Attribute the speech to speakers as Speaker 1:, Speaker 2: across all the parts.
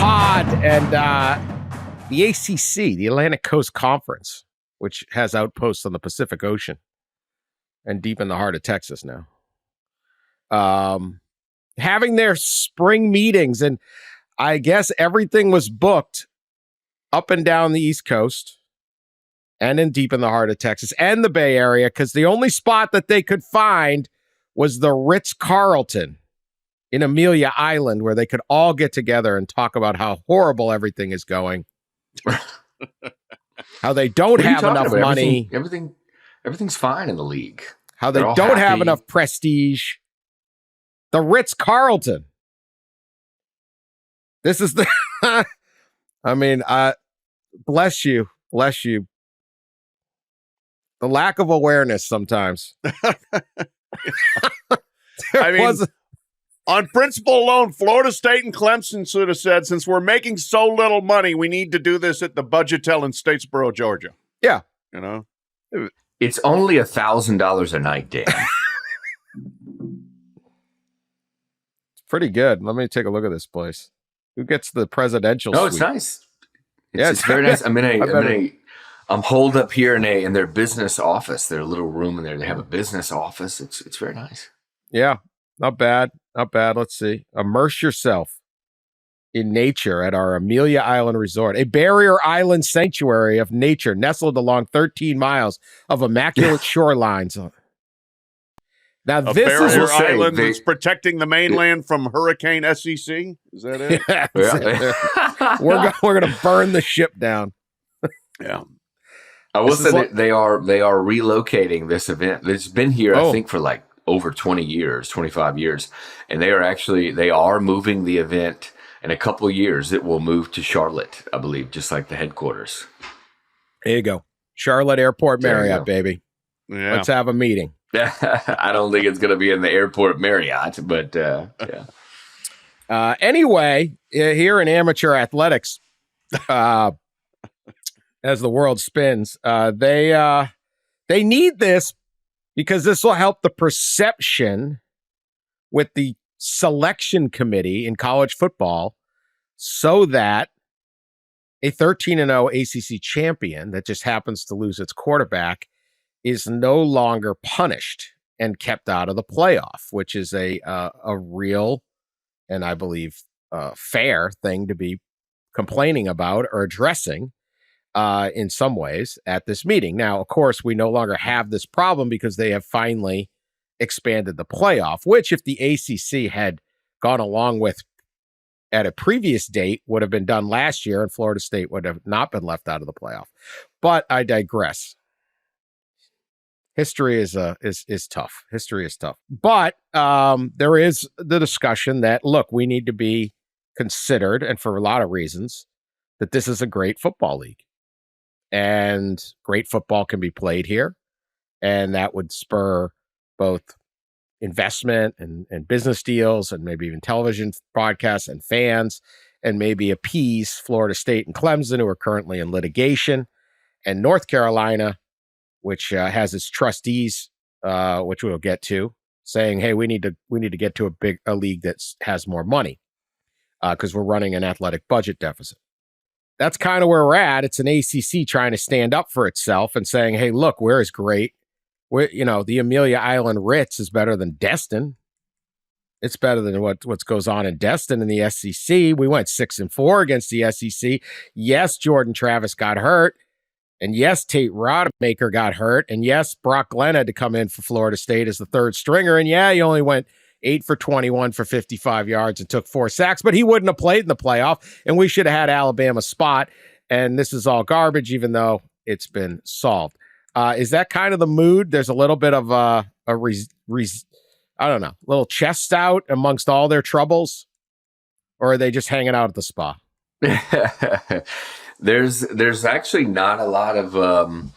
Speaker 1: pod. And the ACC, the Atlantic Coast Conference, which has outposts on the Pacific Ocean and deep in the heart of Texas now, having their spring meetings. And I guess everything was booked up and down the East Coast and in deep in the heart of Texas and the Bay Area, because the only spot that they could find was the Ritz-Carlton in Amelia Island, where they could all get together and talk about how horrible everything is going, how they don't have enough money.
Speaker 2: Everything's fine in the league.
Speaker 1: How they don't have enough prestige. The Ritz-Carlton. This is the... I mean, bless you. Bless you. The lack of awareness sometimes.
Speaker 3: On principle alone, Florida State and Clemson should have said, since we're making so little money, we need to do this at the Budgetel in Statesboro, Georgia.
Speaker 1: Yeah.
Speaker 3: You know?
Speaker 2: It's only $1,000 a night, Dan.
Speaker 1: It's pretty good. Let me take a look at this place. Who gets the presidential suite?
Speaker 2: It's nice. It's very nice. I'm holed up here in their business office, their little room in there. They have a business office. It's very nice.
Speaker 1: Yeah, not bad. Not bad. Let's see. Immerse yourself in nature at our Amelia Island Resort, a barrier island sanctuary of nature nestled along 13 miles of immaculate shorelines. Now,
Speaker 3: a
Speaker 1: this
Speaker 3: barrier
Speaker 1: is
Speaker 3: island that's protecting the mainland from Hurricane SEC. Is that it?
Speaker 1: Yeah. We're going to burn the ship down.
Speaker 3: Yeah.
Speaker 2: I will say that they are relocating this event. It's been here, I think, for like over 20 years, 25 years. And they are moving the event in a couple of years. It will move to Charlotte, I believe, just like the headquarters.
Speaker 1: There you go. Charlotte Airport Marriott, baby.
Speaker 3: Yeah.
Speaker 1: Let's have a meeting.
Speaker 2: I don't think it's going to be in the airport Marriott, but yeah.
Speaker 1: Anyway, here in amateur athletics, as the world spins, they need this because this will help the perception with the selection committee in college football, so that a 13-0 ACC champion that just happens to lose its quarterback is no longer punished and kept out of the playoff, which is a real and I believe fair thing to be complaining about or addressing in some ways at this meeting. Now, of course, we no longer have this problem because they have finally expanded the playoff, which if the ACC had gone along with at a previous date would have been done last year, and Florida State would have not been left out of the playoff. But I digress. History is tough. History is tough. But there is the discussion that, look, we need to be considered, and for a lot of reasons, that this is a great football league. And great football can be played here. And that would spur both investment and business deals and maybe even television broadcasts and fans, and maybe appease Florida State and Clemson, who are currently in litigation, and North Carolina, which has its trustees, which we'll get to, saying, "Hey, we need to get to a league that has more money because we're running an athletic budget deficit." That's kind of where we're at. It's an ACC trying to stand up for itself and saying, "Hey, look, we're as great. The Amelia Island Ritz is better than Destin. It's better than what goes on in Destin in the SEC. We went 6-4 against the SEC. Yes, Jordan Travis got hurt. And yes, Tate Rodemaker got hurt. And yes, Brock Glenn had to come in for Florida State as the third stringer. And yeah, he only went 8 for 21 for 55 yards and took 4 sacks, but he wouldn't have played in the playoff. And we should have had Alabama's spot. And this is all garbage, even though it's been solved." Is that kind of the mood? There's a little bit of a little chest out amongst all their troubles, or are they just hanging out at the spa?
Speaker 2: There's actually not a lot of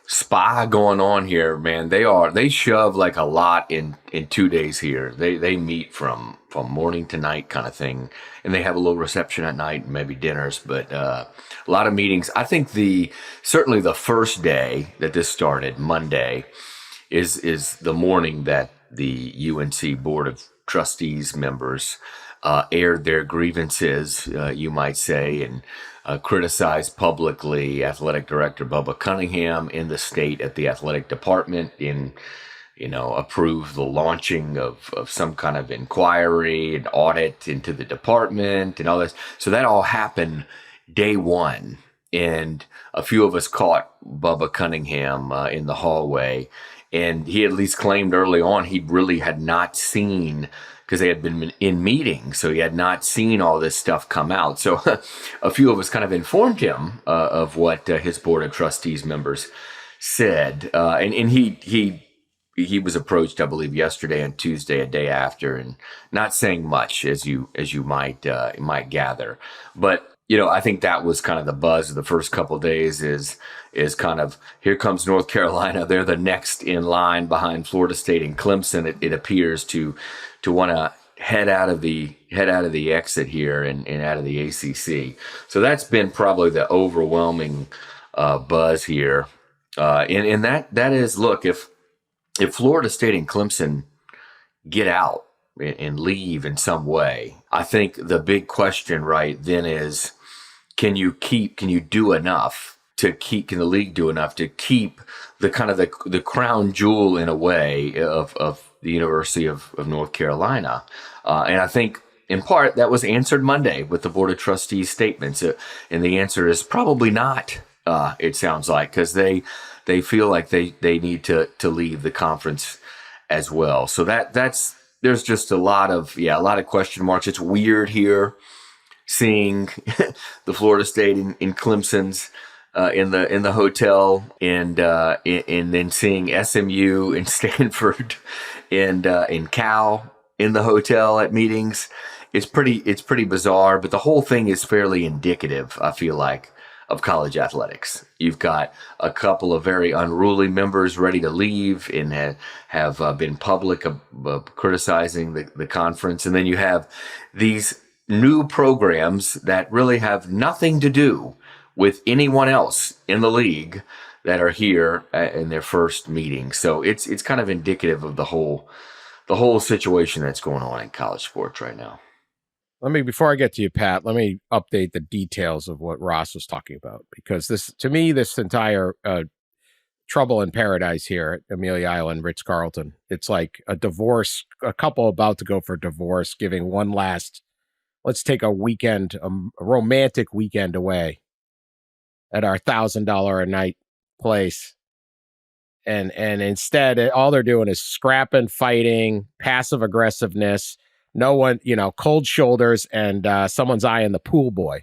Speaker 2: spa going on here, man. They shove like a lot in 2 days here. They meet from morning to night kind of thing, and they have a little reception at night and maybe dinners, but a lot of meetings. I think certainly the first day that this started, Monday, is the morning that the UNC Board of Trustees members aired their grievances, you might say, and criticized publicly Athletic Director Bubba Cunningham in the state at the athletic department, approved the launching of some kind of inquiry and audit into the department and all this. So that all happened day one. And a few of us caught Bubba Cunningham in the hallway. And he at least claimed early on he really had not seen, because they had been in meetings, so he had not seen all this stuff come out. So a few of us kind of informed him of what his Board of Trustees members said. And he was approached, I believe, yesterday and Tuesday, a day after, and not saying much, as you might gather. But I think that was kind of the buzz of the first couple of days is kind of, here comes North Carolina. They're the next in line behind Florida State and Clemson. It appears to want to head out of the exit here and out of the ACC. So that's been probably the overwhelming buzz here. And that is, look, if Florida State and Clemson get out and leave in some way, I think the big question right then is, can the league do enough to keep the kind of the crown jewel in a way of the University of North Carolina? And I think in part that was answered Monday with the Board of Trustees statements. And the answer is probably not, it sounds like, because they feel like they need to leave the conference as well. So there's just a lot of question marks. It's weird here seeing the Florida State in Clemson's in the hotel, and then seeing SMU and Stanford and Cal in the hotel at meetings. It's pretty bizarre, but the whole thing is fairly indicative, I feel like, of college athletics. You've got a couple of very unruly members ready to leave and have been public criticizing the conference. And then you have these new programs that really have nothing to do with anyone else in the league that are here in their first meeting. So it's kind of indicative of the whole situation that's going on in college sports right now.
Speaker 1: Before I get to you, Pat, let me update the details of what Ross was talking about, because this entire trouble in paradise here at Amelia Island, Ritz-Carlton, it's like a couple about to go for divorce, giving one last, let's take a weekend, a romantic weekend away at our $1,000 a night place. And instead, all they're doing is scrapping, fighting, passive aggressiveness. No one, cold shoulders, and someone's eyeing the pool boy.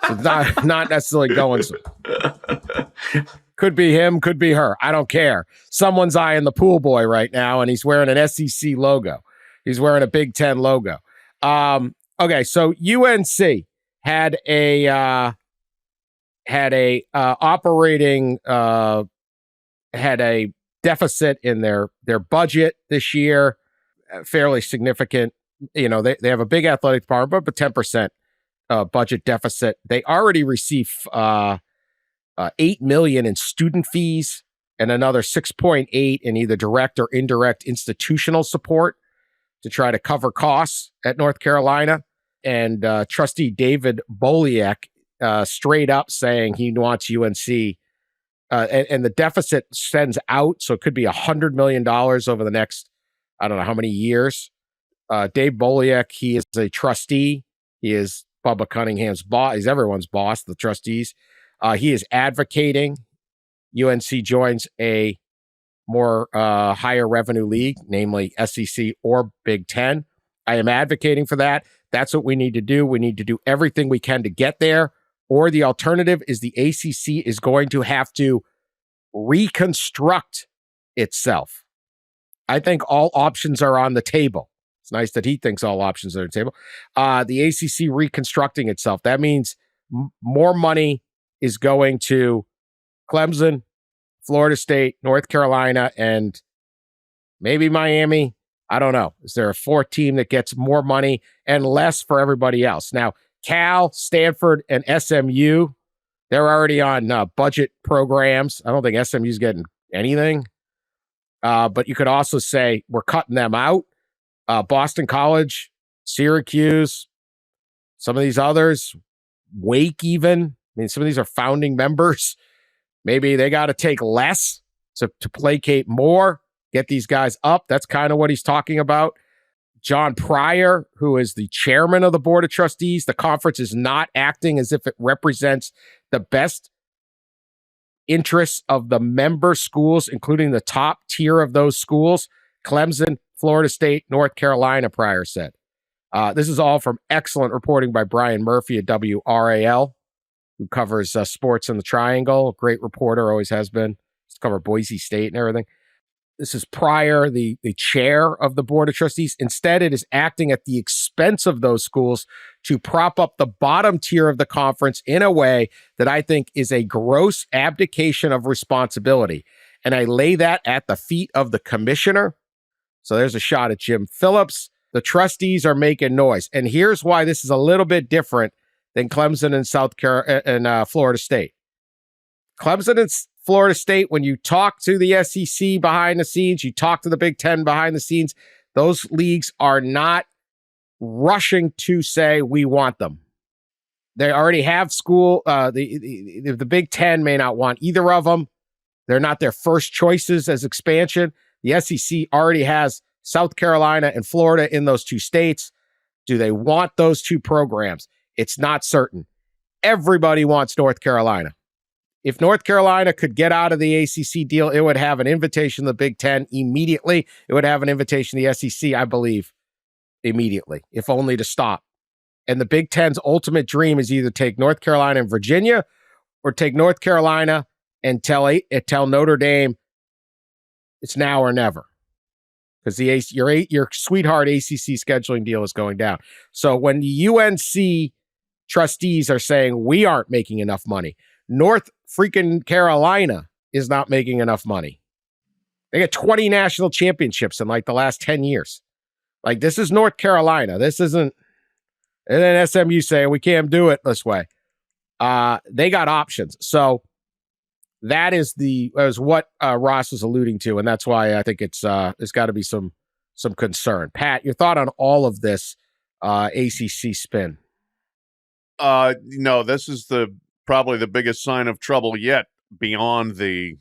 Speaker 1: So not necessarily going. Could be him, could be her. I don't care. Someone's eyeing the pool boy right now, and he's wearing an SEC logo. He's wearing a Big Ten logo. Okay, so UNC had a deficit in their budget this year, fairly significant. They have a big athletic department, but 10% budget deficit. They already received $8 million in student fees and another 6.8 in either direct or indirect institutional support to try to cover costs at North Carolina. And Trustee David Boliak straight up saying he wants UNC. And the deficit sends out, so it could be $100 million over the next, I don't know how many years. Dave Boliak, he is a trustee. He is Bubba Cunningham's boss. He's everyone's boss, the trustees. He is advocating UNC joins a more higher revenue league, namely SEC or Big Ten. I am advocating for that. That's what we need to do. We need to do everything we can to get there. Or the alternative is the ACC is going to have to reconstruct itself. I think all options are on the table. It's nice that he thinks all options are on the table. The ACC reconstructing itself. That means more money is going to Clemson, Florida State, North Carolina, and maybe Miami. I don't know. Is there a fourth team that gets more money and less for everybody else? Now, Cal, Stanford, and SMU, they're already on budget programs. I don't think SMU's getting anything. But you could also say we're cutting them out. Boston College, Syracuse, some of these others, Wake even. I mean, some of these are founding members. Maybe they got to take less to placate more, get these guys up. That's kind of what he's talking about. John Pryor, who is the chairman of the Board of Trustees, the conference is not acting as if it represents the best interests of the member schools, including the top tier of those schools, Clemson, Florida State, North Carolina, Pryor said. This is all from excellent reporting by Brian Murphy at WRAL, who covers sports in the Triangle. Great reporter, always has been. He's covered Boise State and everything. This is Pryor, the chair of the Board of Trustees. Instead, it is acting at the expense of those schools to prop up the bottom tier of the conference in a way that I think is a gross abdication of responsibility. And I lay that at the feet of the commissioner. So there's a shot at Jim Phillips. The trustees are making noise. And here's why this is a little bit different than Clemson and South Carolina and Florida State. Clemson and Florida State, when you talk to the SEC behind the scenes, you talk to the Big Ten behind the scenes, those leagues are not rushing to say we want them. They already have school. The Big Ten may not want either of them. They're not their first choices as expansion. The SEC already has South Carolina and Florida in those two states. Do they want those two programs? It's not certain. Everybody wants North Carolina. If North Carolina could get out of the ACC deal, it would have an invitation to the Big Ten immediately. It would have an invitation to the SEC, I believe, immediately, if only to stop. And the Big Ten's ultimate dream is either take North Carolina and Virginia or take North Carolina and tell Notre Dame it's now or never. Because your sweetheart ACC scheduling deal is going down. So when the UNC trustees are saying we aren't making enough money, North freaking Carolina is not making enough money. They got 20 national championships in like the last 10 years. Like, this is North Carolina. This isn't, and then SMU saying we can't do it this way. They got options. So that is what Ross was alluding to. And that's why I think there's got to be some concern. Pat, your thought on all of this ACC spin?
Speaker 3: No, this is probably the biggest sign of trouble yet, beyond the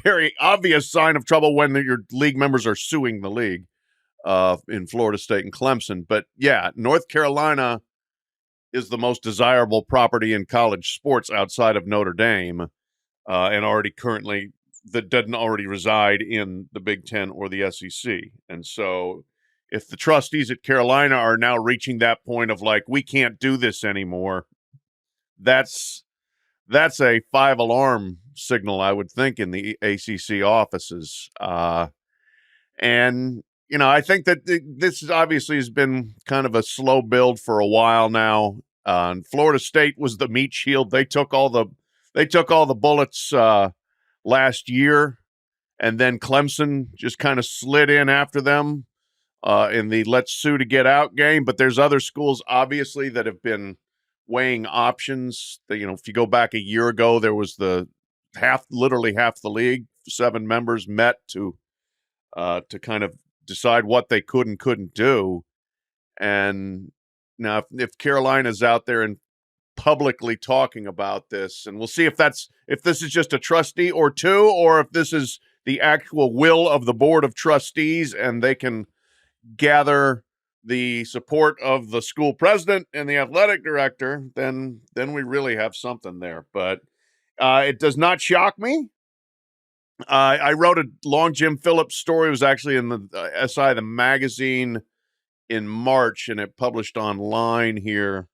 Speaker 3: very obvious sign of trouble when your league members are suing the league in Florida State and Clemson. But yeah, North Carolina is the most desirable property in college sports outside of Notre Dame, and that doesn't already reside in the Big Ten or the SEC. And so if the trustees at Carolina are now reaching that point of like, we can't do this anymore, that's a 5-alarm signal, I would think, in the ACC offices. And, I think that this obviously has been kind of a slow build for a while now. Florida State was the meat shield. They took all the bullets last year, and then Clemson just kind of slid in after them in the let's sue to get out game. But there's other schools, obviously, that have been weighing options. If you go back a year ago, there was literally half the league, 7 members met to kind of decide what they could and couldn't do. And now if Carolina's out there and publicly talking about this, and we'll see if this is just a trustee or two, or if this is the actual will of the Board of Trustees and they can gather the support of the school president and the athletic director, then we really have something there. But it does not shock me. I wrote a long Jim Phillips story. It was actually in the SI, the magazine, in March, and it published online here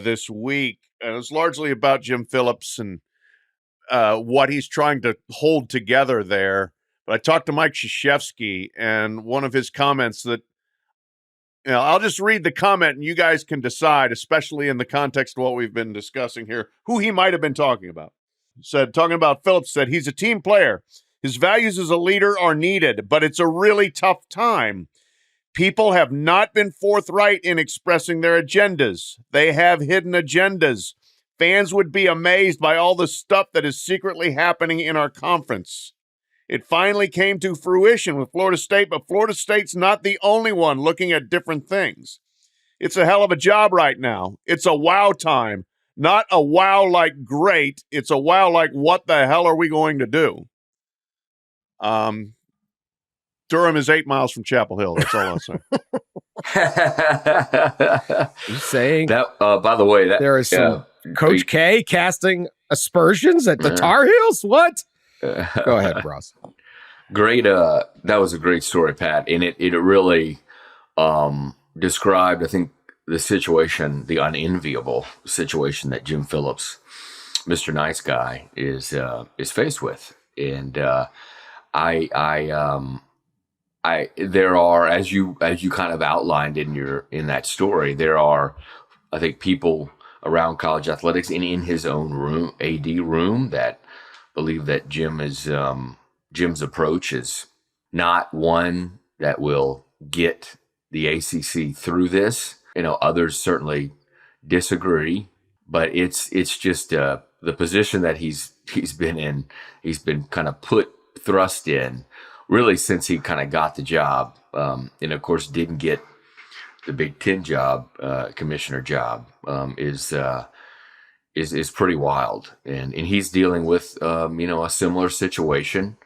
Speaker 3: this week. And it was largely about Jim Phillips and what he's trying to hold together there. But I talked to Mike Krzyzewski, and one of his comments that, I'll just read the comment and you guys can decide, especially in the context of what we've been discussing here, who he might have been talking about. Talking about Phillips, said, he's a team player. His values as a leader are needed, but it's a really tough time. People have not been forthright in expressing their agendas. They have hidden agendas. Fans would be amazed by all the stuff that is secretly happening in our conference. It finally came to fruition with Florida State, but Florida State's not the only one looking at different things. It's a hell of a job right now. It's a wow time. Not a wow like great. It's a wow like what the hell are we going to do? Durham is 8 miles from Chapel Hill. That's all I'll say.
Speaker 1: You saying
Speaker 2: that? By the way, that
Speaker 1: there is some Coach K casting aspersions at the Tar Heels? What? Go ahead, Ross.
Speaker 2: Great. That was a great story, Pat, and it really described, I think, the situation, the unenviable situation that Jim Phillips, Mr. Nice Guy, is faced with, and there are, as you kind of outlined in that story, there are, I think, people around college athletics and in his own room, AD room, that believe that Jim's approach is not one that will get the ACC through this. Others certainly disagree, but it's just the position that he's been in. He's been kind of thrust in really since he kind of got the job, and of course didn't get the Big Ten job, commissioner job, is pretty wild, and he's dealing with a similar situation.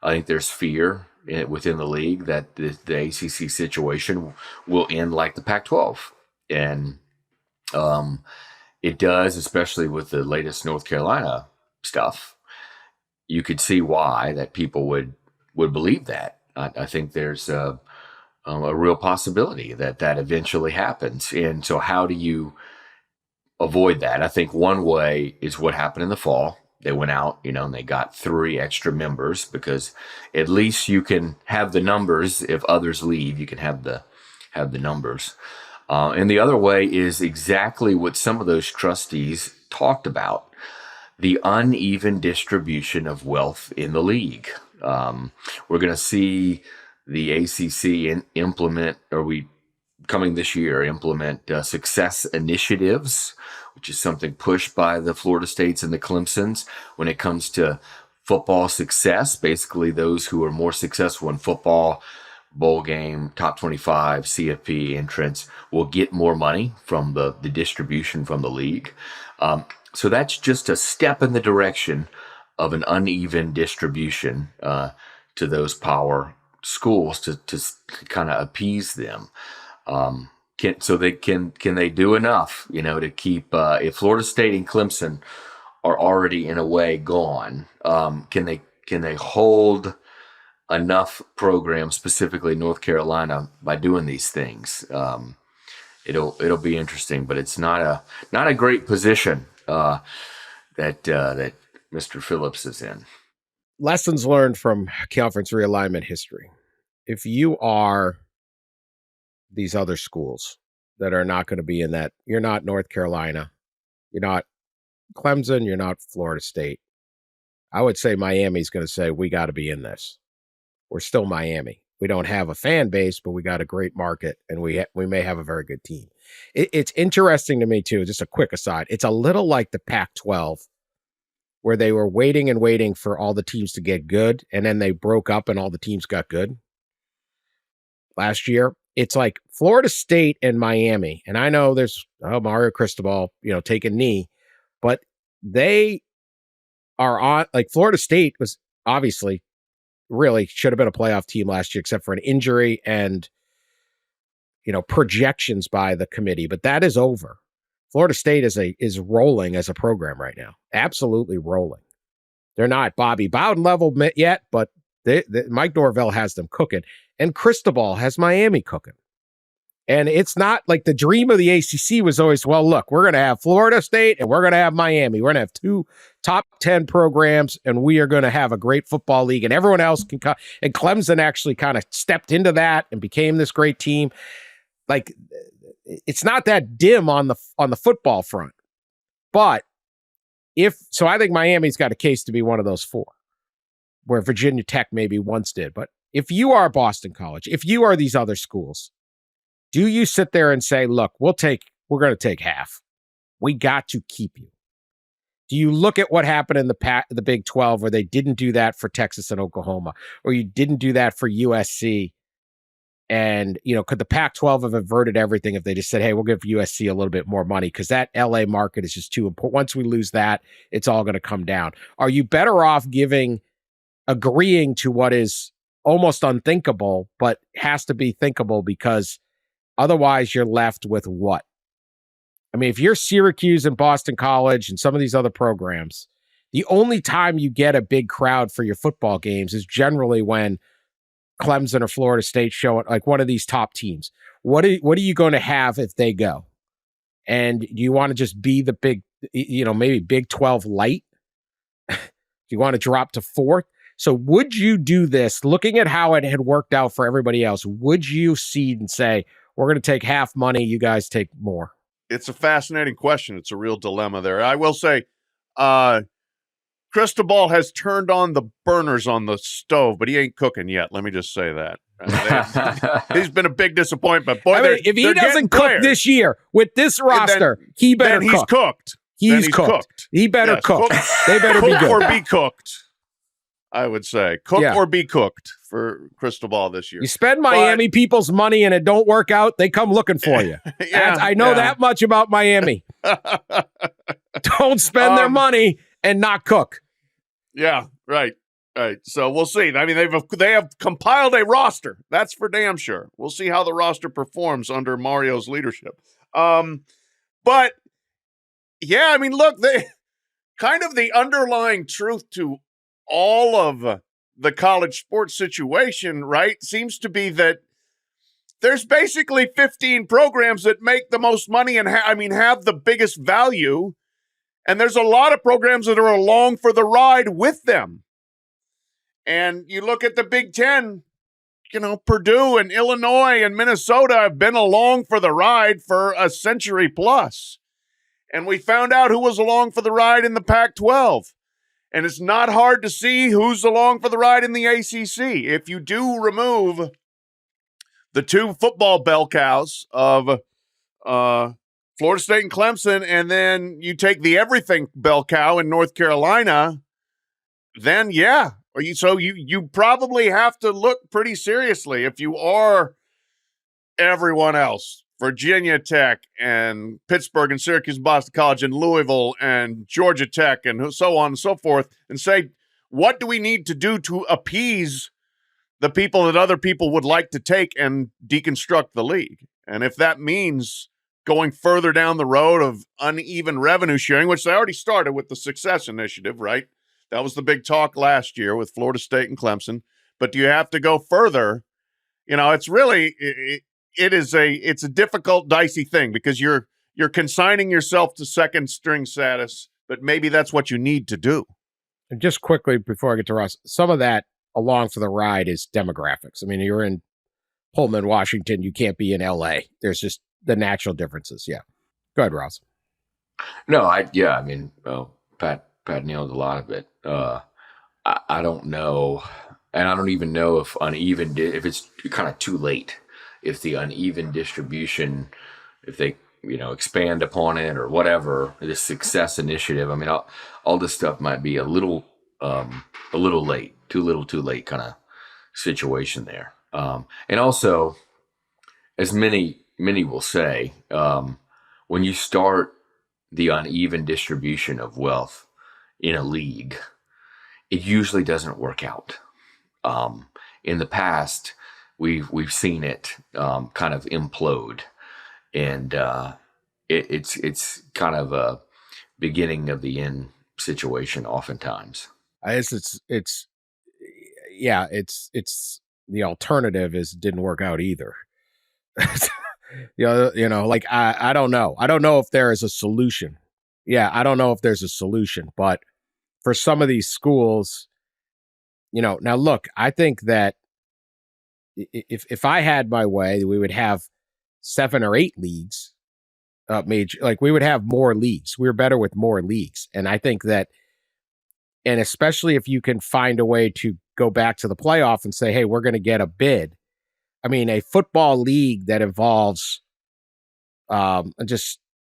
Speaker 2: I think there's fear within the league that the ACC situation will end like the Pac-12, and it does, especially with the latest North Carolina stuff. You could see why that people would believe that. I think there's a real possibility that eventually happens. And so how do you avoid that? I think one way is what happened in the fall. They went out, and they got 3 extra members, because at least you can have the numbers. If others leave, you can have the numbers. And the other way is exactly what some of those trustees talked about: the uneven distribution of wealth in the league. We're going to see the ACC implement success initiatives, which is something pushed by the Florida States and the Clemsons when it comes to football success. Basically, those who are more successful in football, bowl game, top 25, CFP entrants, will get more money from the distribution from the league. So that's just a step in the direction of an uneven distribution to those power schools to kind of appease them. Can they do enough, to keep, if Florida State and Clemson are already in a way gone, can they hold enough programs, specifically North Carolina, by doing these things? It'll be interesting, but it's not a great position that Mr. Phillips is in.
Speaker 1: Lessons learned from conference realignment history. If you are these other schools that are not going to be in that, you're not North Carolina, you're not Clemson, you're not Florida State, I would say Miami's going to say, we got to be in this. We're still Miami. We don't have a fan base, but we got a great market, and we may have a very good team. It's interesting to me, too, just a quick aside. It's a little like the Pac-12, where they were waiting and waiting for all the teams to get good, and then they broke up and all the teams got good. Last year, it's like Florida State and Miami, and I know there's Mario Cristobal, taking knee, but they are on, like, Florida State was obviously really should have been a playoff team last year, except for an injury and, projections by the committee, but that is over. Florida State is rolling as a program right now. Absolutely rolling. They're not Bobby Bowden level yet, but Mike Norvell has them cooking, and Cristobal has Miami cooking. And it's not like the dream of the ACC was always, well, look, we're going to have Florida State and we're going to have Miami. We're going to have 2 top 10 programs, and we are going to have a great football league, and everyone else can come. And Clemson actually kind of stepped into that and became this great team. Like, it's not that dim on the football front. But I think Miami's got a case to be one of those 4, where Virginia Tech maybe once did. But if you are Boston College, if you are these other schools, do you sit there and say, look, we're going to take half. We got to keep you. Do you look at what happened in the Big 12 where they didn't do that for Texas and Oklahoma, or you didn't do that for USC? And, could the Pac-12 have averted everything if they just said, hey, we'll give USC a little bit more money because that LA market is just too important. Once we lose that, it's all going to come down. Are you better off agreeing to what is almost unthinkable, but has to be thinkable because otherwise you're left with what? I mean, if you're Syracuse and Boston College and some of these other programs, the only time you get a big crowd for your football games is generally when Clemson or Florida State show it, like one of these top teams. What are you going to have if they go? And do you want to just be the big, maybe Big 12 light? Do you want to drop to fourth? So would you do this, looking at how it had worked out for everybody else, would you cede and say, we're going to take half money, you guys take more?
Speaker 3: It's a fascinating question. It's a real dilemma there. I will say, Cristobal has turned on the burners on the stove, but he ain't cooking yet. Let me just say that. He's been a big disappointment. Boy,
Speaker 1: if he doesn't cook this year with this roster, he better
Speaker 3: cook. He's cooked.
Speaker 1: He's cooked. He better cook. They better be good.
Speaker 3: Or be cooked, I would say. Cook or be cooked for Cristobal this year.
Speaker 1: You spend Miami people's money and it don't work out, they come looking for you. I know that much about Miami. Don't spend their money and not cook.
Speaker 3: Yeah, right. So we'll see. I mean, they have compiled a roster. That's for damn sure. We'll see how the roster performs under Mario's leadership. But yeah, I mean, look, kind of the underlying truth to all of the college sports situation, right, seems to be that there's basically 15 programs that make the most money and have the biggest value. And there's a lot of programs that are along for the ride with them. And you look at the Big Ten, Purdue and Illinois and Minnesota have been along for the ride for a century plus. And we found out who was along for the ride in the Pac-12. And it's not hard to see who's along for the ride in the ACC. If you do remove the two football bell cows of Florida State and Clemson, and then you take the everything bell cow in North Carolina, then you probably have to look pretty seriously if you are everyone else. Virginia Tech and Pittsburgh and Syracuse, Boston College and Louisville and Georgia Tech and so on and so forth, and say, what do we need to do to appease the people that other people would like to take and deconstruct the league? And if that means going further down the road of uneven revenue sharing, which they already started with the Success Initiative, right? That was the big talk last year with Florida State and Clemson. But do you have to go further? It's really it's a difficult, dicey thing because you're consigning yourself to second string status, but maybe that's what you need to do.
Speaker 1: And just quickly before I get to Ross, some of that along for the ride is demographics. I mean, you're in Pullman, Washington, you can't be in LA. There's just the natural differences. Yeah. Go ahead, Ross.
Speaker 2: No, Pat nailed a lot of it. I don't know. And I don't even know if if it's kind of too late, if the uneven distribution, if they, expand upon it or whatever, this Success Initiative. I mean, all this stuff might be a little late, too little, too late kind of situation there. And also, as many will say, when you start the uneven distribution of wealth in a league, it usually doesn't work out. In the past, we've seen it kind of implode, and it's kind of a beginning of the end situation oftentimes.
Speaker 1: It's the alternative is it didn't work out either. I don't know. I don't know if there is a solution. Yeah, I don't know if there's a solution, but for some of these schools, now look, I think that if I had my way, we would have 7 or 8 leagues, we would have more leagues. We're better with more leagues. And I think that, and especially if you can find a way to go back to the playoff and say, hey, we're going to get a bid. I mean, a football league that involves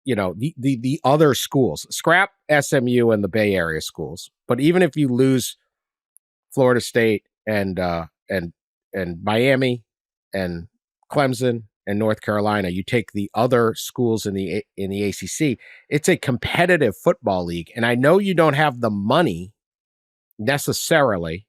Speaker 1: the other schools, scrap SMU and the Bay Area schools, but even if you lose Florida State and Miami and Clemson and North Carolina, you take the other schools in the ACC, it's a competitive football league. And I know you don't have the money necessarily.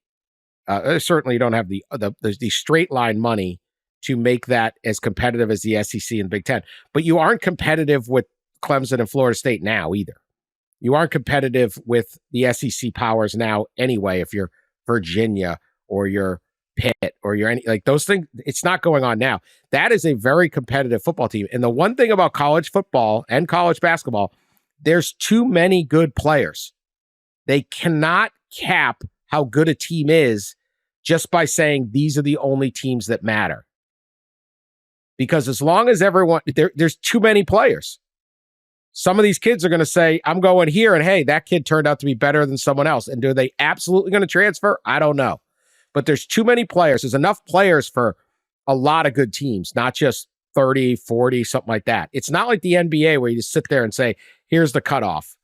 Speaker 1: Certainly you don't have the straight line money to make that as competitive as the SEC and Big Ten. But you aren't competitive with Clemson and Florida State now either. You aren't competitive with the SEC powers now anyway, if you're Virginia or you're Pitt or you're any, like those things. It's not going on now. That is a very competitive football team. And the one thing about college football and college basketball, there's too many good players. They cannot cap how good a team is just by saying these are the only teams that matter. Because as long as everyone, there's too many players. Some of these kids are going to say, I'm going here, and hey, that kid turned out to be better than someone else. And are they absolutely going to transfer? I don't know. But there's too many players. There's enough players for a lot of good teams, not just 30, 40, something like that. It's not like the NBA where you just sit there and say, here's the cutoff.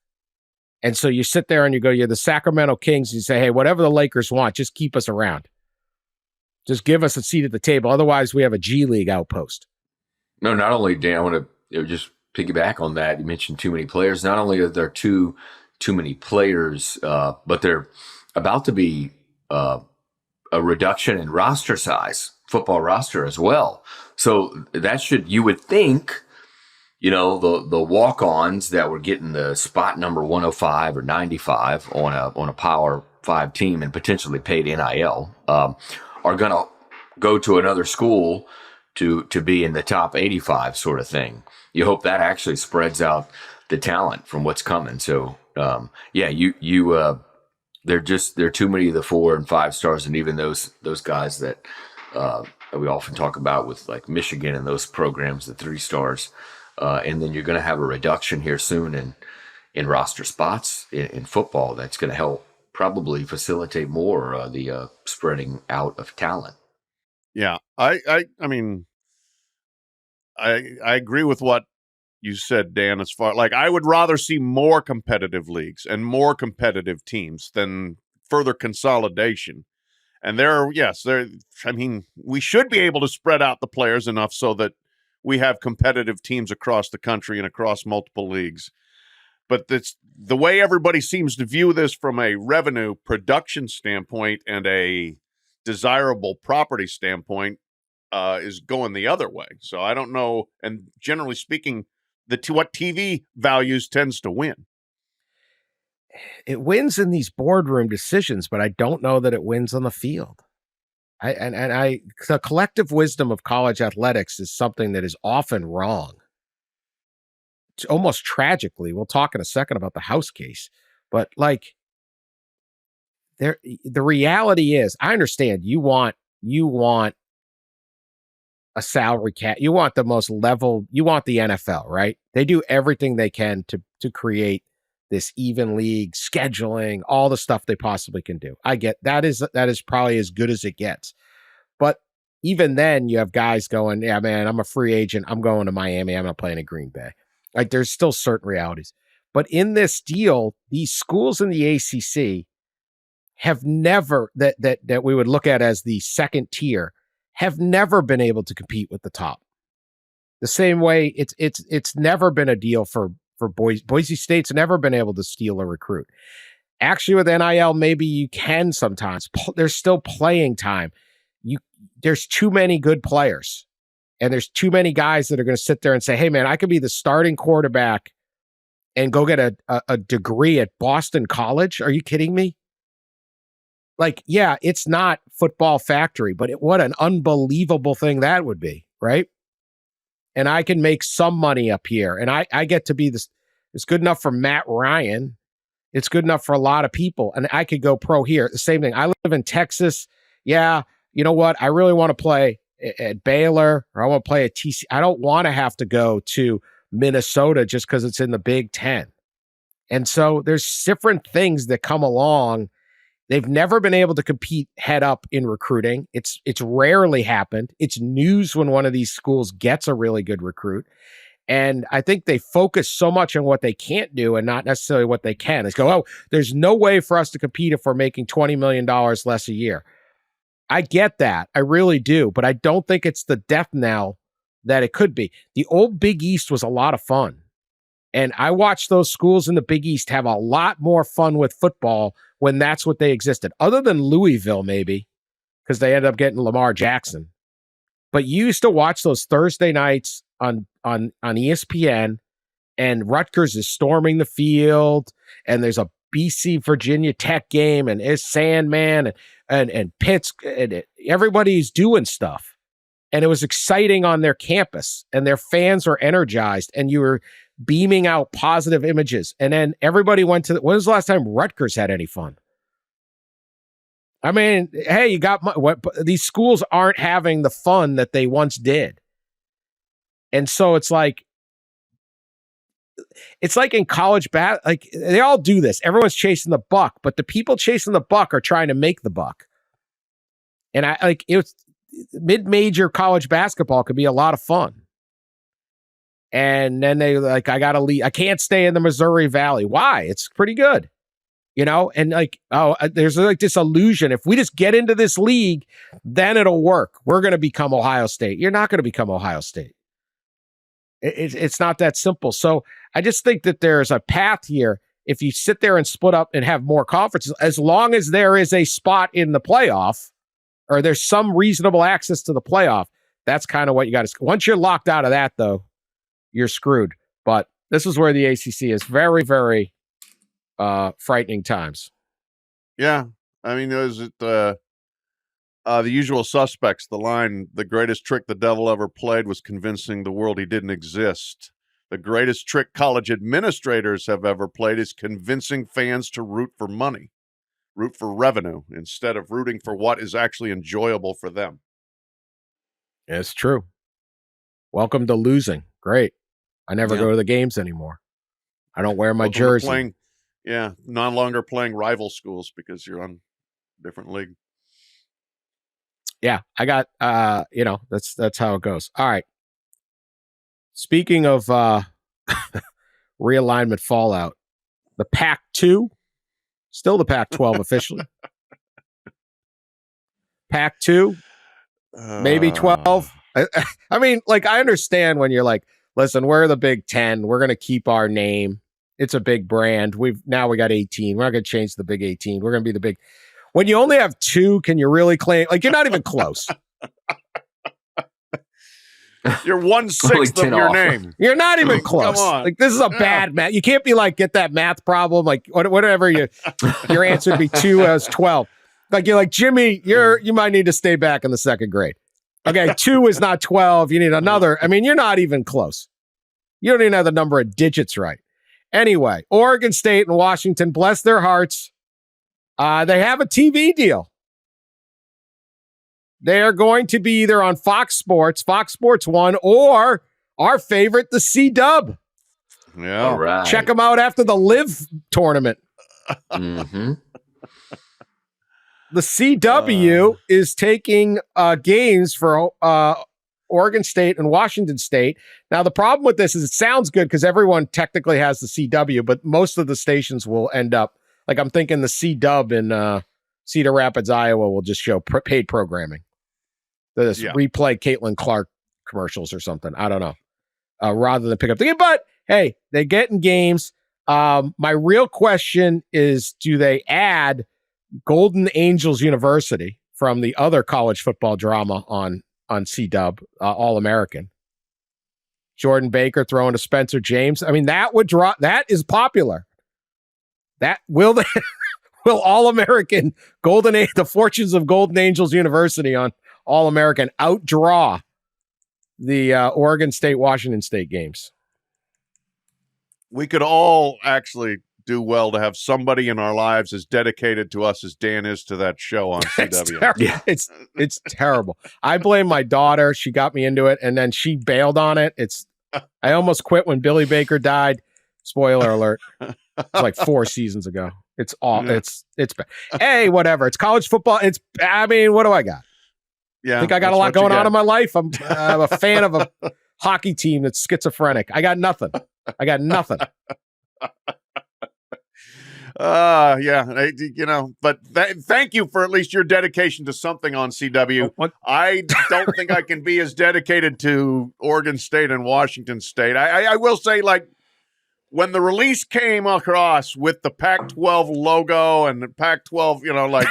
Speaker 1: And so you sit there and you go, you're the Sacramento Kings, and you say, hey, whatever the Lakers want, just keep us around. Just give us a seat at the table. Otherwise, we have a G League outpost. No,
Speaker 2: not only, Dan, I want to just piggyback on that. You mentioned too many players. Not only are there too many players, but they're about to be a reduction in roster size, football roster as well. So that should, you would think, the walk-ons that were getting the spot number 105 or 95 on a Power 5 team and potentially paid NIL are going to go to another school to be in the top 85 sort of thing. You hope that actually spreads out the talent from what's coming. So they're too many of the 4 and 5 stars, and even those guys that we often talk about with like Michigan and those programs, the 3 stars. And then you're going to have a reduction here soon in roster spots in football. That's going to help probably facilitate more the spreading out of talent.
Speaker 3: Yeah, I mean, I agree with what you said, Dan. As far like I would rather see more competitive leagues and more competitive teams than further consolidation. And we should be able to spread out the players enough so that we have competitive teams across the country and across multiple leagues. But it's the way everybody seems to view this from a revenue production standpoint and a desirable property standpoint is going the other way. So I don't know. And generally speaking, what TV values tends to win.
Speaker 1: It wins in these boardroom decisions, but I don't know that it wins on the field. The collective wisdom of college athletics is something that is often wrong. It's almost tragically. We'll talk in a second about the House case, but like the reality is, I understand you want a salary cap. You want the most level. You want the NFL, right? They do everything they can to create this even league, scheduling, all the stuff they possibly can do. I get that is probably as good as it gets. But even then, you have guys going, yeah, man, I'm a free agent. I'm going to Miami. I'm not playing in Green Bay. Like there's still certain realities. But in this deal, these schools in the ACC have never, that we would look at as the second tier, have never been able to compete with the top. The same way it's never been a deal for Boise State's never been able to steal a recruit. Actually, with NIL, maybe you can sometimes. There's still playing time. There's too many good players, and there's too many guys that are going to sit there and say, hey, man, I could be the starting quarterback and go get a degree at Boston College. Are you kidding me? Like, yeah, it's not Football Factory, but what an unbelievable thing that would be, right? And I can make some money up here. And I get to be this. It's good enough for Matt Ryan. It's good enough for a lot of people. And I could go pro here. The same thing. I live in Texas. Yeah, you know what? I really want to play at Baylor, or I want to play at TC. I don't want to have to go to Minnesota just because it's in the Big Ten. And so there's different things that come along. They've never been able to compete head up in recruiting. It's rarely happened. It's news when one of these schools gets a really good recruit. And I think they focus so much on what they can't do and not necessarily what they can. They go, oh, there's no way for us to compete if we're making $20 million less a year. I get that. I really do. But I don't think it's the death knell that it could be. The old Big East was a lot of fun. And I watched those schools in the Big East have a lot more fun with football when that's what they existed. Other than Louisville, maybe, because they ended up getting Lamar Jackson. But you used to watch those Thursday nights on ESPN, and Rutgers is storming the field, and there's a BC Virginia Tech game, and it's Sandman and Pitts, and everybody's doing stuff. And it was exciting on their campus, and their fans were energized, and you were beaming out positive images. And then everybody went to when was the last time Rutgers had any fun? I mean, hey, you got these schools aren't having the fun that they once did. And so it's like in college like they all do this. Everyone's chasing the buck, but the people chasing the buck are trying to make the buck. And mid-major college basketball could be a lot of fun. And then they like, I got to leave. I can't stay in the Missouri Valley. Why? It's pretty good. And like, there's like this illusion. If we just get into this league, then it'll work. We're going to become Ohio State. You're not going to become Ohio State. It's not that simple. So I just think that there's a path here. If you sit there and split up and have more conferences, as long as there is a spot in the playoff or there's some reasonable access to the playoff, that's kind of what you got to. Once you're locked out of that, though, you're screwed. But this is where the ACC is very, very frightening times.
Speaker 3: Yeah. I mean, there's the usual suspects. The line, the greatest trick the devil ever played was convincing the world he didn't exist. The greatest trick college administrators have ever played is convincing fans to root for money, root for revenue, instead of rooting for what is actually enjoyable for them.
Speaker 1: It's true. Welcome to losing. Great. I never go to the games anymore. I don't wear my jersey.
Speaker 3: No longer playing rival schools because you're on a different league.
Speaker 1: Yeah, I got, that's how it goes. All right. Speaking of realignment fallout, the Pac-2, still the Pac-12 officially. Pac-2, maybe 12. I mean, like, I understand when you're like, listen, we're the Big 10. We're going to keep our name. It's a big brand. We got 18. We're not going to change the Big 18. We're going to be the big. When you only have 2, can you really claim? Like, you're not even close.
Speaker 3: You're 1/6 of your name.
Speaker 1: You're not even close. Like, this is a bad math. You can't be like, get that math problem. Like, whatever your answer would be 2 as 12. Like, you're like, Jimmy, you might need to stay back in the second grade. Okay, 2 is not 12. You need another. I mean, you're not even close. You don't even have the number of digits right. Anyway, Oregon State and Washington, bless their hearts. They have a TV deal. They are going to be either on Fox Sports 1, or our favorite, the C-Dub.
Speaker 3: Yeah.
Speaker 2: All right.
Speaker 1: Check them out after the Live tournament.
Speaker 2: Mm-hmm.
Speaker 1: The CW is taking games for Oregon State and Washington State. Now, the problem with this is it sounds good because everyone technically has the CW, but most of the stations will end up, like I'm thinking the C-Dub in Cedar Rapids, Iowa will just show paid programming. Replay Caitlin Clark commercials or something. I don't know. Rather than pick up the game. But, hey, they get in games. My real question is, do they add Golden Angels University from the other college football drama on C-Dub, All-American? Jordan Baker throwing to Spencer James. I mean, that is popular. That will All-American the Fortunes of Golden Angels University on All-American outdraw the Oregon State, Washington State games?
Speaker 3: We could all actually do well to have somebody in our lives as dedicated to us as Dan is to that show on CW.
Speaker 1: It's terrible. I blame my daughter. She got me into it, and then she bailed on it. I almost quit when Billy Baker died. Spoiler alert. It's like 4 seasons ago. It's all it's bad. Hey, whatever. It's college football. What do I got?
Speaker 3: Yeah,
Speaker 1: I think I got a lot going on in my life. I'm a fan of hockey team that's schizophrenic. I got nothing.
Speaker 3: But thank you for at least your dedication to something on CW. I don't think I can be as dedicated to Oregon State and Washington State. I will say, like, when the release came across with the Pac-12 logo and the Pac-12, I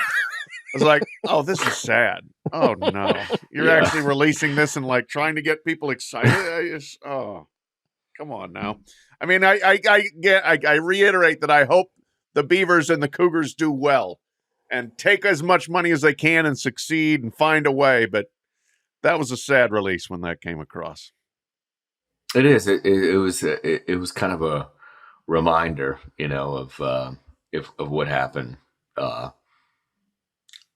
Speaker 3: was like, oh, this is sad. Oh, no. You're actually releasing this and, like, trying to get people excited? Come on now. I mean, I reiterate that I hope the Beavers and the Cougars do well and take as much money as they can and succeed and find a way. But that was a sad release when that came across.
Speaker 2: It is. It was kind of a reminder, of what happened a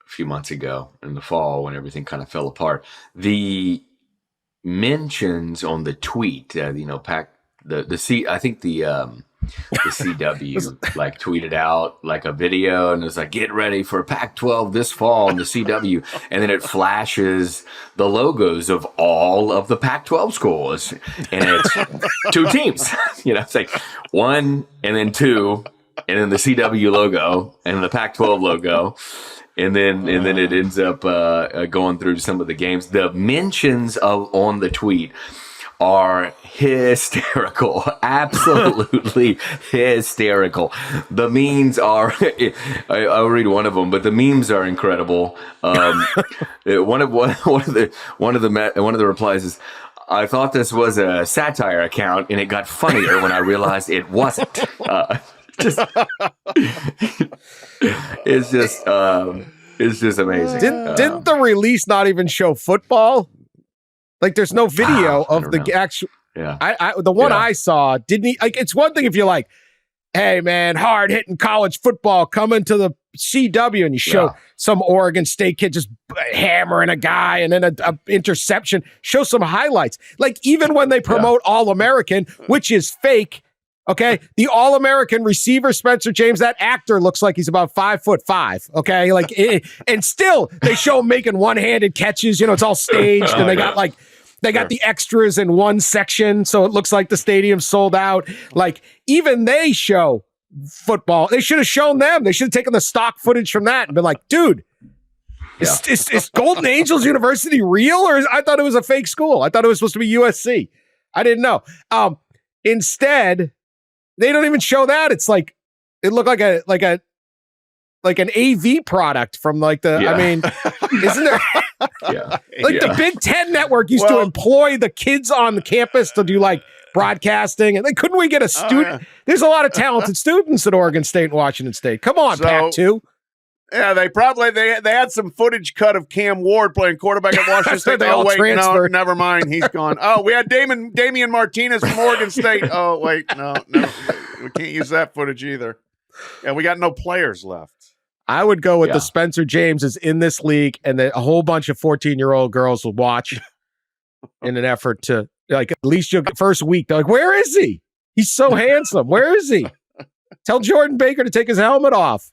Speaker 2: few months ago in the fall when everything kind of fell apart. The mentions on the tweet, I think the CW like tweeted out like a video and it's like, get ready for Pac-12 this fall in the CW. And then it flashes the logos of all of the Pac-12 schools. And it's two teams, it's like one and then two and then the CW logo and the Pac-12 logo. And then it ends up going through some of the games. The mentions on the tweet are hysterical, absolutely hysterical. The memes are, I'll read one of them, but the memes are incredible. One of the replies is, I thought this was a satire account and it got funnier when I realized it wasn't. It's just amazing.
Speaker 1: Didn't the release not even show football? Like, there's no video of the actual.
Speaker 2: Yeah.
Speaker 1: I saw didn't he? Like, it's one thing if you're like, hey man, hard hitting college football coming to the CW, and you show some Oregon State kid just hammering a guy and then a interception. Show some highlights. Like, even when they promote All-American, which is fake. Okay, the All-American receiver, Spencer James, that actor looks like he's about 5'5". Okay, and still they show him making one-handed catches. It's all staged, and they got the extras in one section, so it looks like the stadium sold out. Like, even they show football. They should have shown them. They should have taken the stock footage from that and been like, dude, is Golden Angels University real, or I thought it was a fake school? I thought it was supposed to be USC. I didn't know. Instead, they don't even show that. It's like, it looked like an AV product from I mean, isn't there? The Big Ten Network used to employ the kids on the campus to do broadcasting, and couldn't we get a student? There's a lot of talented students at Oregon State and Washington State. Come on, Pac-2.
Speaker 3: Yeah, they had some footage cut of Cam Ward playing quarterback at Washington State.
Speaker 1: They all transferred.
Speaker 3: No, never mind. He's gone. Oh, we had Damian Martinez from Oregon State. Oh, wait, no, we can't use that footage either. Yeah, we got no players left.
Speaker 1: I would go with the Spencer James is in this league, and then a whole bunch of 14-year-old girls will watch in an effort to, at least you'll get first week. They're like, where is he? He's so handsome. Where is he? Tell Jordan Baker to take his helmet off.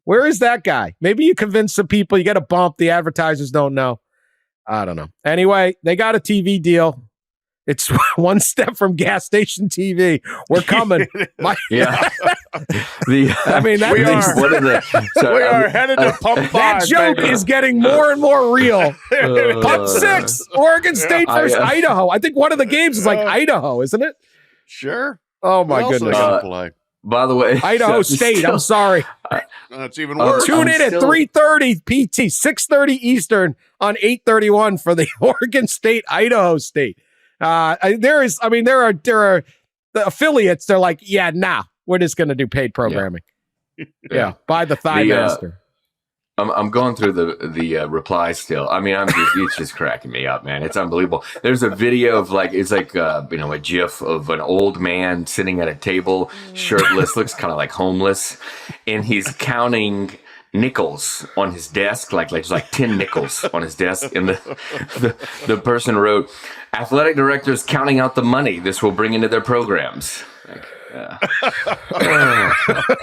Speaker 1: Where is that guy? Maybe you convince some people. You get a bump. The advertisers don't know. I don't know. Anyway, they got a TV deal. It's one step from gas station TV. We're coming.
Speaker 2: We are
Speaker 3: headed to Pump 5.
Speaker 1: That joke is getting more and more real. Pump 6, Oregon State versus Idaho. I think one of the games is Idaho, isn't it?
Speaker 3: Sure.
Speaker 1: Oh, my goodness.
Speaker 3: Play?
Speaker 2: By the way,
Speaker 1: Idaho State. I'm sorry.
Speaker 3: That's even worse.
Speaker 1: Tune in at 3:30 PT, 6:30 Eastern on 8:31 for the Oregon State Idaho State. There are the affiliates. They're like, we're just going to do paid programming. By the Thigh Master.
Speaker 2: I'm going through the replies still. I mean, it's just cracking me up, man. It's unbelievable. There's a video of a GIF of an old man sitting at a table, shirtless, looks kind of like homeless, and he's counting nickels on his desk, there's 10 nickels on his desk, and the person wrote, "Athletic directors counting out the money this will bring into their programs."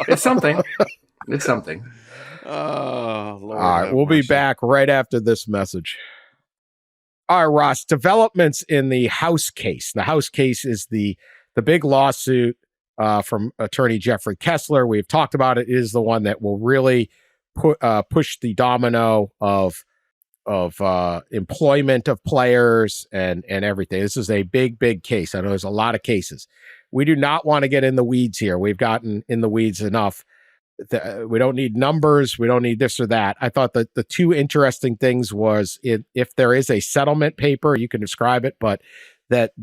Speaker 2: It's something. It's something.
Speaker 3: Oh, Lord.
Speaker 1: All right, we'll be back right after this message. All right, Ross, developments in the House case. The House case is the big lawsuit from attorney Jeffrey Kessler. We've talked about it. It is the one that will really push the domino of employment of players and everything. This is a big case. I know there's a lot of cases. We do not want to get in the weeds here. We've gotten in the weeds enough. We don't need numbers. We don't need this or that. I thought that the two interesting things was if there is a settlement paper, you can describe it, but that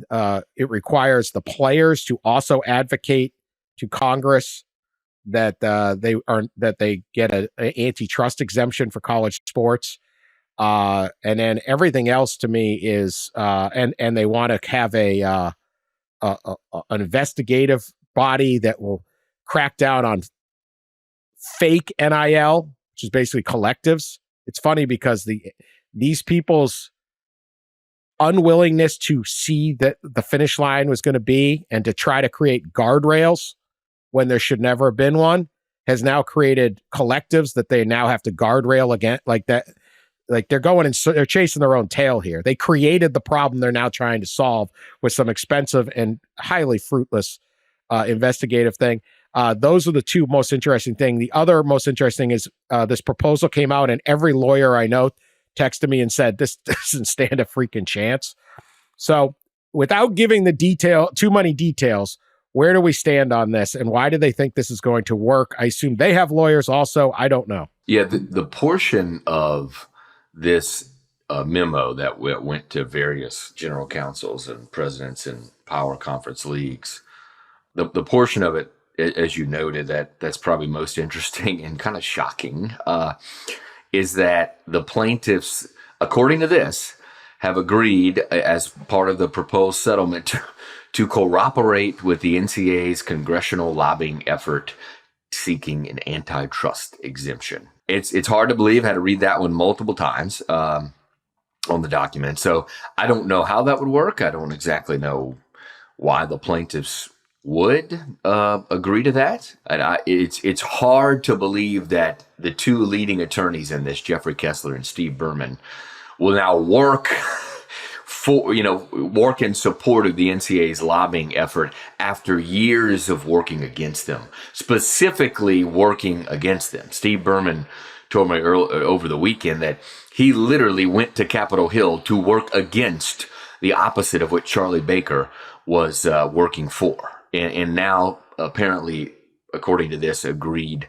Speaker 1: it requires the players to also advocate to Congress that they get an antitrust exemption for college sports. And then everything else to me is and they want to have an investigative body that will crack down on fake NIL, which is basically collectives. It's funny because these people's unwillingness to see that the finish line was going to be and to try to create guardrails when there should never have been one has now created collectives that they now have to guardrail again, like that. Like they're going and they're chasing their own tail here. They created the problem they're now trying to solve with some expensive and highly fruitless investigative thing. Those are the two most interesting things. The other most interesting is this proposal came out, and every lawyer I know texted me and said, this doesn't stand a freaking chance. So without giving too many details, where do we stand on this, and why do they think this is going to work? I assume they have lawyers also. I don't know.
Speaker 2: Yeah, the portion of this memo that went to various general counsels and presidents in power conference leagues, the portion of it, as you noted, that's probably most interesting and kind of shocking, is that the plaintiffs, according to this, have agreed as part of the proposed settlement to cooperate with the NCAA's congressional lobbying effort seeking an antitrust exemption. It's hard to believe. I had to read that one multiple times on the document. So I don't know how that would work. I don't exactly know why the plaintiffs would agree to that. And it's hard to believe that the two leading attorneys in this, Jeffrey Kessler and Steve Berman, will now work in support of the NCAA's lobbying effort after years of working against them, specifically working against them. Steve Berman told me over the weekend that he literally went to Capitol Hill to work against the opposite of what Charlie Baker was working for. And now, apparently, according to this, agreed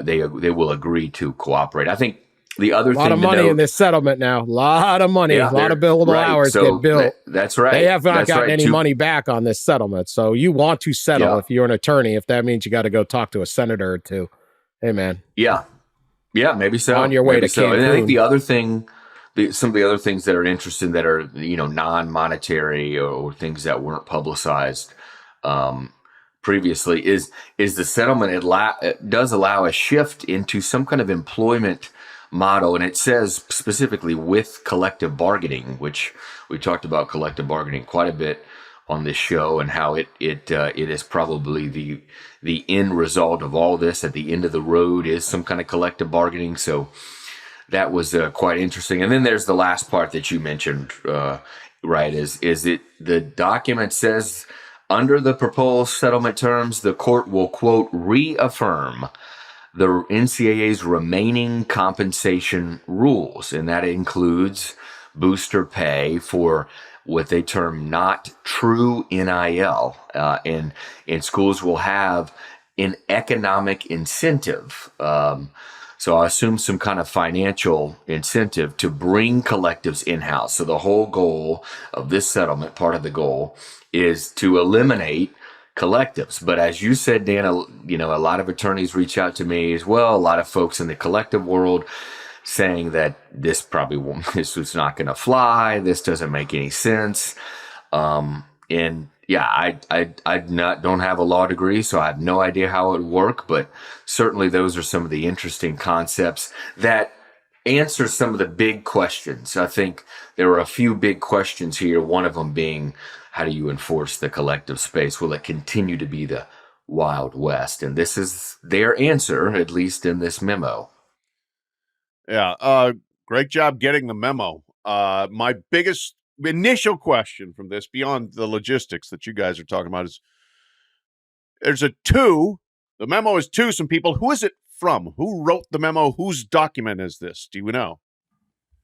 Speaker 2: they will agree to cooperate. I think the other thing, a lot
Speaker 1: of money in this settlement now. A lot of money, a lot of billable hours get billed.
Speaker 2: That's right.
Speaker 1: They have not gotten any money back on this settlement. So you want to settle if you're an attorney. If that means you got to go talk to a senator or two, hey man.
Speaker 2: Yeah, maybe so.
Speaker 1: On your way to Cancun.
Speaker 2: And I think the other thing, some of the other things that are interesting that are non-monetary or things that weren't publicized previously is the settlement. It does allow a shift into some kind of employment model, and it says specifically with collective bargaining, which we talked about collective bargaining quite a bit on this show, and how it is probably the end result of all this. At the end of the road is some kind of collective bargaining. So that was quite interesting. And then there's the last part that you mentioned, right? Is it the document says, under the proposed settlement terms, the court will, quote, reaffirm the NCAA's remaining compensation rules, and that includes booster pay for what they term not true NIL, and schools will have an economic incentive. So I assume some kind of financial incentive to bring collectives in-house. So the whole goal of this settlement, part of the goal, is to eliminate collectives. But as you said, Dan, a lot of attorneys reach out to me as well. A lot of folks in the collective world saying that this is not going to fly. This doesn't make any sense. And yeah, I don't have a law degree, so I have no idea how it would work. But certainly those are some of the interesting concepts that answer some of the big questions. I think there are a few big questions here. One of them being, how do you enforce the collective space? Will it continue to be the Wild West? And this is their answer, at least in this memo.
Speaker 3: Yeah. Great job getting the memo. my biggest initial question from this, beyond the logistics that you guys are talking about, is there's the memo is to some people. Who is it from? Who wrote the memo? Whose document is this? Do you know?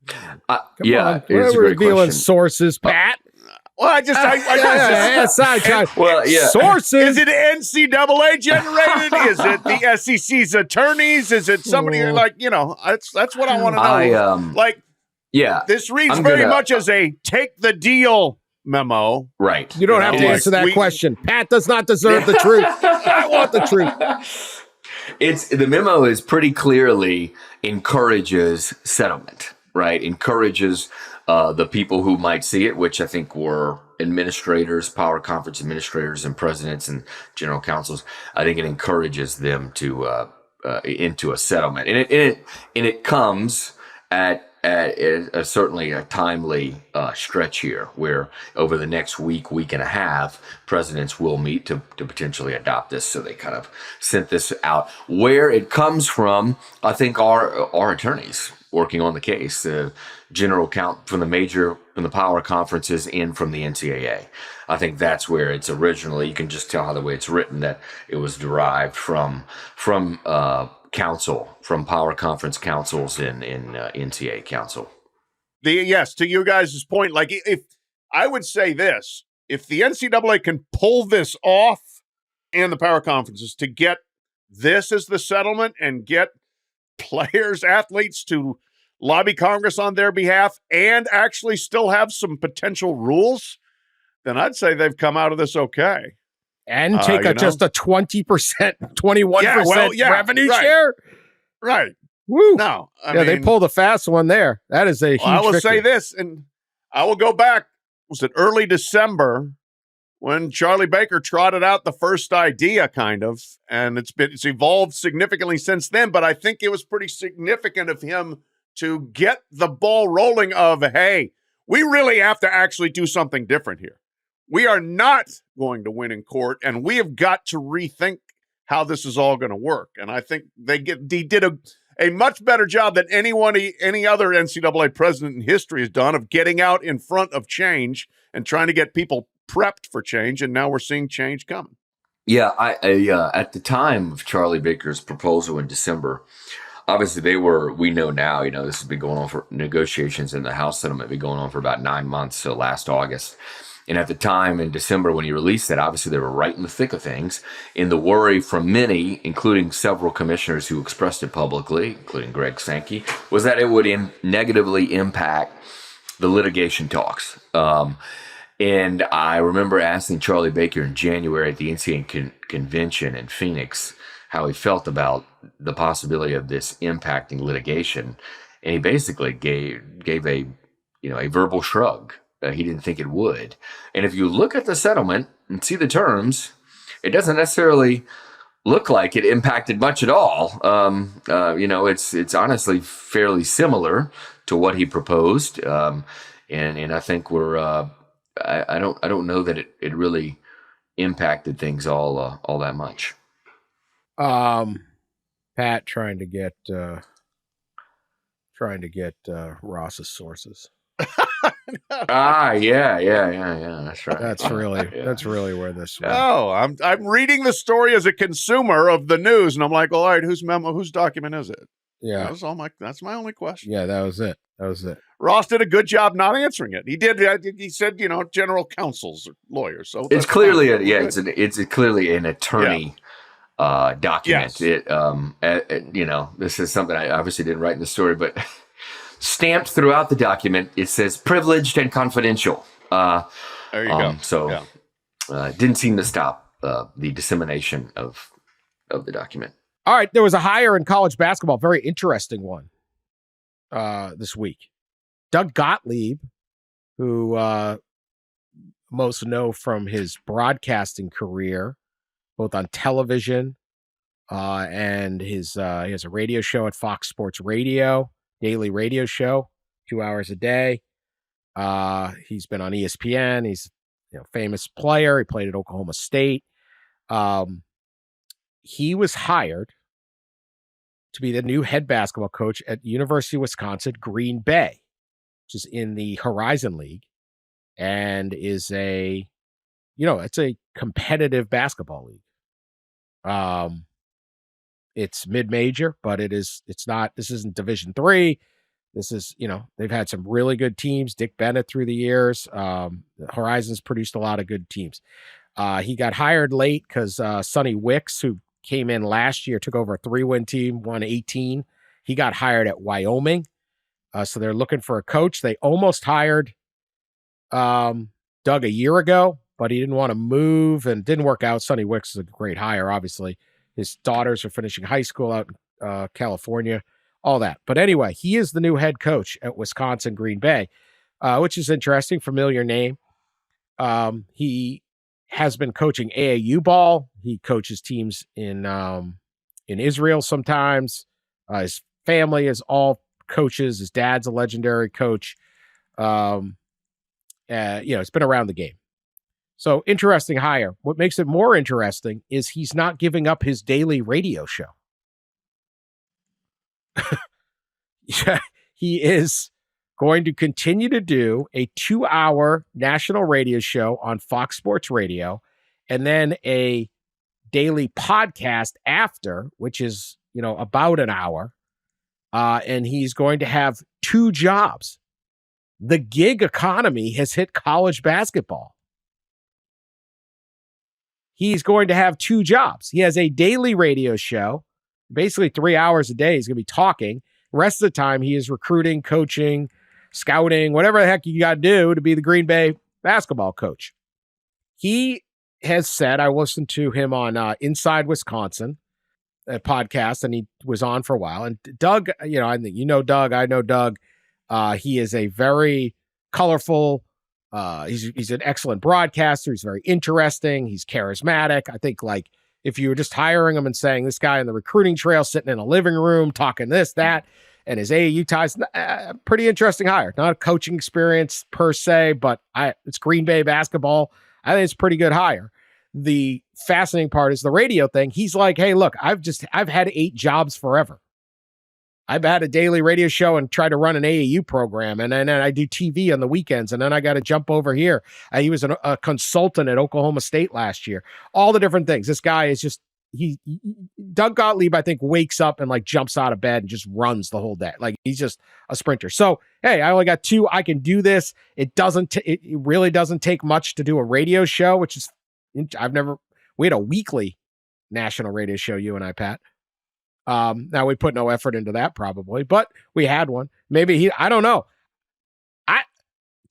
Speaker 1: Come
Speaker 2: yeah,
Speaker 1: on.
Speaker 2: it's a
Speaker 1: We're
Speaker 2: great
Speaker 1: revealing
Speaker 2: question.
Speaker 1: sources, Pat.
Speaker 3: Well, I just
Speaker 2: Well, yeah.
Speaker 1: Sources.
Speaker 3: Is it NCAA generated? Is it the SEC's attorneys? Is it somebody that's what I want to know. This reads very much as a take the deal memo.
Speaker 2: Right.
Speaker 1: You don't have to answer that question. Pat does not deserve the truth. I want the truth.
Speaker 2: The memo is pretty clearly encourages settlement, right? Encourages the people who might see it, which I think were administrators, power conference administrators and presidents and general counsels. I think it encourages them to into a settlement. And it comes at certainly a timely stretch here, where over the next week and a half, presidents will meet to potentially adopt this. So they kind of sent this out. Where it comes from, I think, our attorneys working on the case, general count from the power conferences and from the NCAA. I think that's where it's originally. You can just tell how the way it's written that it was derived from council, from power conference councils in NCAA council.
Speaker 3: Yes, to you guys' point, like if I would say this, if the NCAA can pull this off and the power conferences to get this as the settlement and get players, athletes to lobby Congress on their behalf and actually still have some potential rules, then I'd say they've come out of this okay.
Speaker 1: And take just a 20%, 21% revenue share?
Speaker 3: Right.
Speaker 1: Woo.
Speaker 3: No. I
Speaker 1: mean, they pulled a fast one there. That is a huge
Speaker 3: I will
Speaker 1: victory.
Speaker 3: say this, and I will go back. Was it early December when Charlie Baker trotted out the first idea, kind of, and it's evolved significantly since then, but I think it was pretty significant of him to get the ball rolling of, hey, we really have to actually do something different here. We are not going to win in court, and we have got to rethink how this is all going to work. And I think he did a much better job than any other NCAA president in history has done of getting out in front of change and trying to get people prepped for change. And now we're seeing change coming.
Speaker 2: Yeah, I at the time of Charlie Baker's proposal in December, obviously we know now, this has been going on for negotiations in the House settlement, been going on for about 9 months, so last August. And at the time in December when he released that, obviously they were right in the thick of things. And the worry from many, including several commissioners who expressed it publicly, including Greg Sankey, was that it would negatively impact the litigation talks. And I remember asking Charlie Baker in January at the NCAA convention in Phoenix how he felt about the possibility of this impacting litigation. And he basically gave a verbal shrug. He didn't think it would. And if you look at the settlement and see the terms, it doesn't necessarily look like it impacted much at all. It's honestly fairly similar to what he proposed. And I think I don't know that it really impacted things all that much.
Speaker 1: Pat trying to get Ross's sources.
Speaker 2: Yeah. That's right.
Speaker 1: That's really where this.
Speaker 3: Oh, I'm reading the story as a consumer of the news, and I'm like, all right, whose document is it?
Speaker 1: Yeah,
Speaker 3: that's my only question.
Speaker 1: Yeah, that was it.
Speaker 3: Ross did a good job not answering it. He did. He said, general counsels or lawyers. So
Speaker 2: it's clearly it's clearly an attorney document.
Speaker 3: Yes.
Speaker 2: This is something I obviously didn't write in the story, but. Stamped throughout the document, it says privileged and confidential.
Speaker 3: There you go.
Speaker 2: So it didn't seem to stop the dissemination of the document.
Speaker 1: All right. There was a hire in college basketball, very interesting one this week. Doug Gottlieb, who most know from his broadcasting career, both on television and he has a radio show at Fox Sports Radio. Daily radio show, 2 hours a day. He's been on ESPN. He's a famous player. He played at Oklahoma State. He was hired to be the new head basketball coach at University of Wisconsin, Green Bay. which is in the Horizon League, and is it's a competitive basketball league. It's mid-major, but this isn't Division III. This is, they've had some really good teams. Dick Bennett through the years. Horizons produced a lot of good teams. He got hired late because Sonny Wicks, who came in last year, took over a 3-win team, won 18. He got hired at Wyoming. So they're looking for a coach. They almost hired Doug a year ago, but he didn't want to move and didn't work out. Sonny Wicks is a great hire, obviously. His daughters are finishing high school out in California, all that. But anyway, he is the new head coach at Wisconsin Green Bay, which is interesting, familiar name. He has been coaching AAU ball. He coaches teams in Israel sometimes. His family is all coaches. His dad's a legendary coach. It's been around the game. So interesting hire. What makes it more interesting is he's not giving up his daily radio show. He is going to continue to do a 2-hour national radio show on Fox Sports Radio, and then a daily podcast after, which is, about an hour. And he's going to have 2 jobs. The gig economy has hit college basketball. He's going to have 2 jobs. He has a daily radio show, basically 3 hours a day. He's going to be talking. The rest of the time, he is recruiting, coaching, scouting, whatever the heck you got to do to be the Green Bay basketball coach. He has said, I listened to him on Inside Wisconsin, a podcast, and he was on for a while. And Doug, I think Doug, I know Doug. He is a very colorful, he's an excellent broadcaster. He's very interesting. He's charismatic. I think, if you were just hiring him and saying this guy on the recruiting trail, sitting in a living room, talking this, that, and his AAU ties, pretty interesting hire. Not a coaching experience per se, but it's Green Bay basketball. I think it's a pretty good hire. The fascinating part is the radio thing. He's like, hey, look, I've had 8 jobs forever. I've had a daily radio show and tried to run an AAU program, and then I do TV on the weekends, and then I got to jump over here. He was a consultant at Oklahoma State last year. All the different things. This guy is just Doug Gottlieb, I think, wakes up and jumps out of bed and just runs the whole day. He's just a sprinter. So, hey, I only got 2. I can do this. It really doesn't take much to do a radio show, which is we had a weekly national radio show, you and I, Pat. Now we put no effort into that probably, but we had one. Maybe I don't know.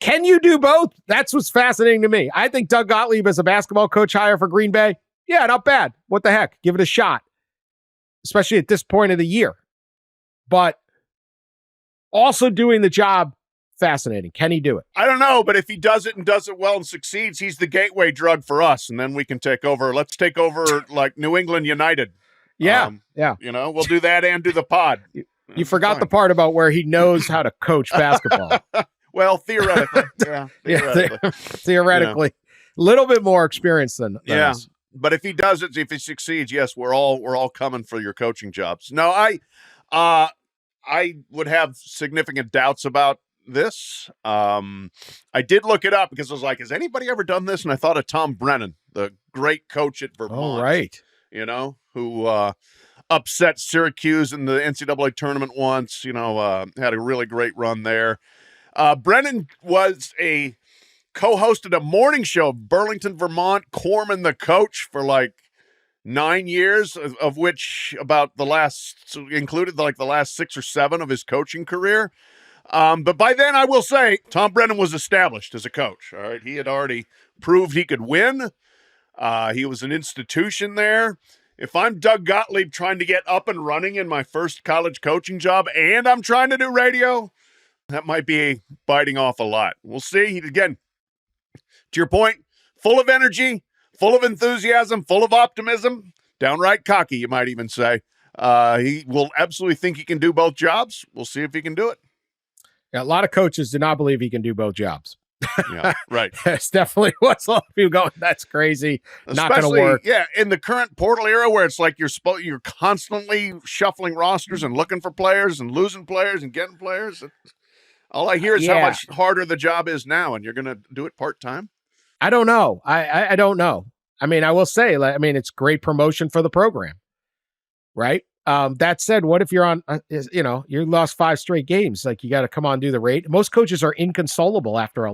Speaker 1: Can you do both? That's what's fascinating to me. I think Doug Gottlieb is a basketball coach hire for Green Bay. Yeah, not bad. What the heck? Give it a shot, especially at this point of the year. But also doing the job, fascinating. Can he do it?
Speaker 3: I don't know, but if he does it and does it well and succeeds, he's the gateway drug for us, and then we can take over. Let's take over like New England United.
Speaker 1: Yeah.
Speaker 3: We'll do that and do the pod.
Speaker 1: You forgot the part about where he knows how to coach basketball.
Speaker 3: Well, theoretically.
Speaker 1: Theoretically. A little bit more experience than us.
Speaker 3: But if he does it, if he succeeds, yes, we're all coming for your coaching jobs. No, I would have significant doubts about this. I did look it up because I was like, has anybody ever done this? And I thought of Tom Brennan, the great coach at Vermont.
Speaker 1: Oh, right.
Speaker 3: Who upset Syracuse in the NCAA tournament once, had a really great run there. Brennan was co-hosted a morning show of Burlington, Vermont, Corman the coach for 9 years, of which about the last 6 or 7 of his coaching career. But by then, I will say, Tom Brennan was established as a coach. All right, he had already proved he could win. He was an institution there. If I'm Doug Gottlieb trying to get up and running in my first college coaching job and I'm trying to do radio, that might be biting off a lot. We'll see. Again, to your point, full of energy, full of enthusiasm, full of optimism, downright cocky, you might even say. He will absolutely think he can do both jobs. We'll see if he can do it.
Speaker 1: Yeah, a lot of coaches do not believe he can do both jobs.
Speaker 3: Yeah, right.
Speaker 1: It's definitely what's a lot of people going, that's crazy. Not going to work.
Speaker 3: Yeah, in the current portal era where it's like you're constantly shuffling rosters and looking for players and losing players and getting players. All I hear is how
Speaker 1: Yeah.
Speaker 3: much harder the job is now, and you're going to do it part-time?
Speaker 1: I don't know. I don't know. I mean, I will say, it's great promotion for the program, right? That said, what if you're on, you lost 5 straight games? Like, you got to come on, do the rate. Most coaches are inconsolable after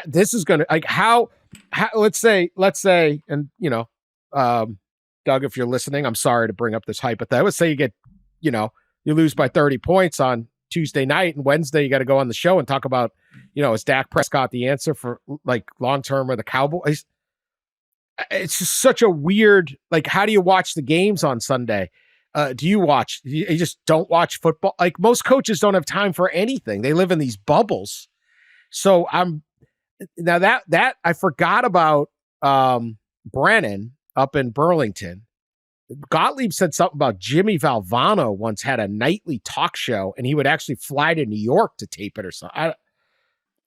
Speaker 1: this is going to, like, how, let's say, and, Doug, if you're listening, I'm sorry to bring up this hypothetical. Let's say you get, you lose by 30 points on Tuesday night, and Wednesday you got to go on the show and talk about, is Dak Prescott the answer for like long-term or the Cowboys? It's just such a weird, like, how do you watch the games on Sunday? Do you watch, you just don't watch football? Like, most coaches don't have time for anything. They live in these bubbles. So now that I forgot about Brennan up in Burlington. Gottlieb said something about Jimmy Valvano once had a nightly talk show, and he would actually fly to New York to tape it or something.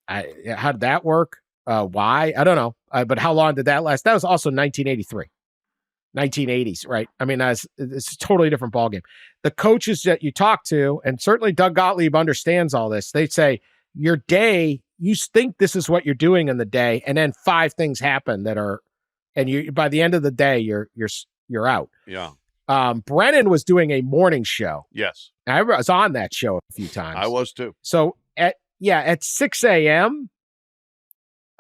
Speaker 1: How did that work? Why? I don't know. But how long did that last? That was also 1983, 1980s, right? I mean, it's a totally different ballgame. The coaches that you talk to, and certainly Doug Gottlieb understands all this. They say your day, you think this is what you're doing in the day, and then 5 things happen that are, and you by the end of the day, you're out.
Speaker 3: Yeah.
Speaker 1: Brennan was doing a morning show.
Speaker 3: Yes.
Speaker 1: I was on that show a few times.
Speaker 3: I was too.
Speaker 1: So at 6 a.m.,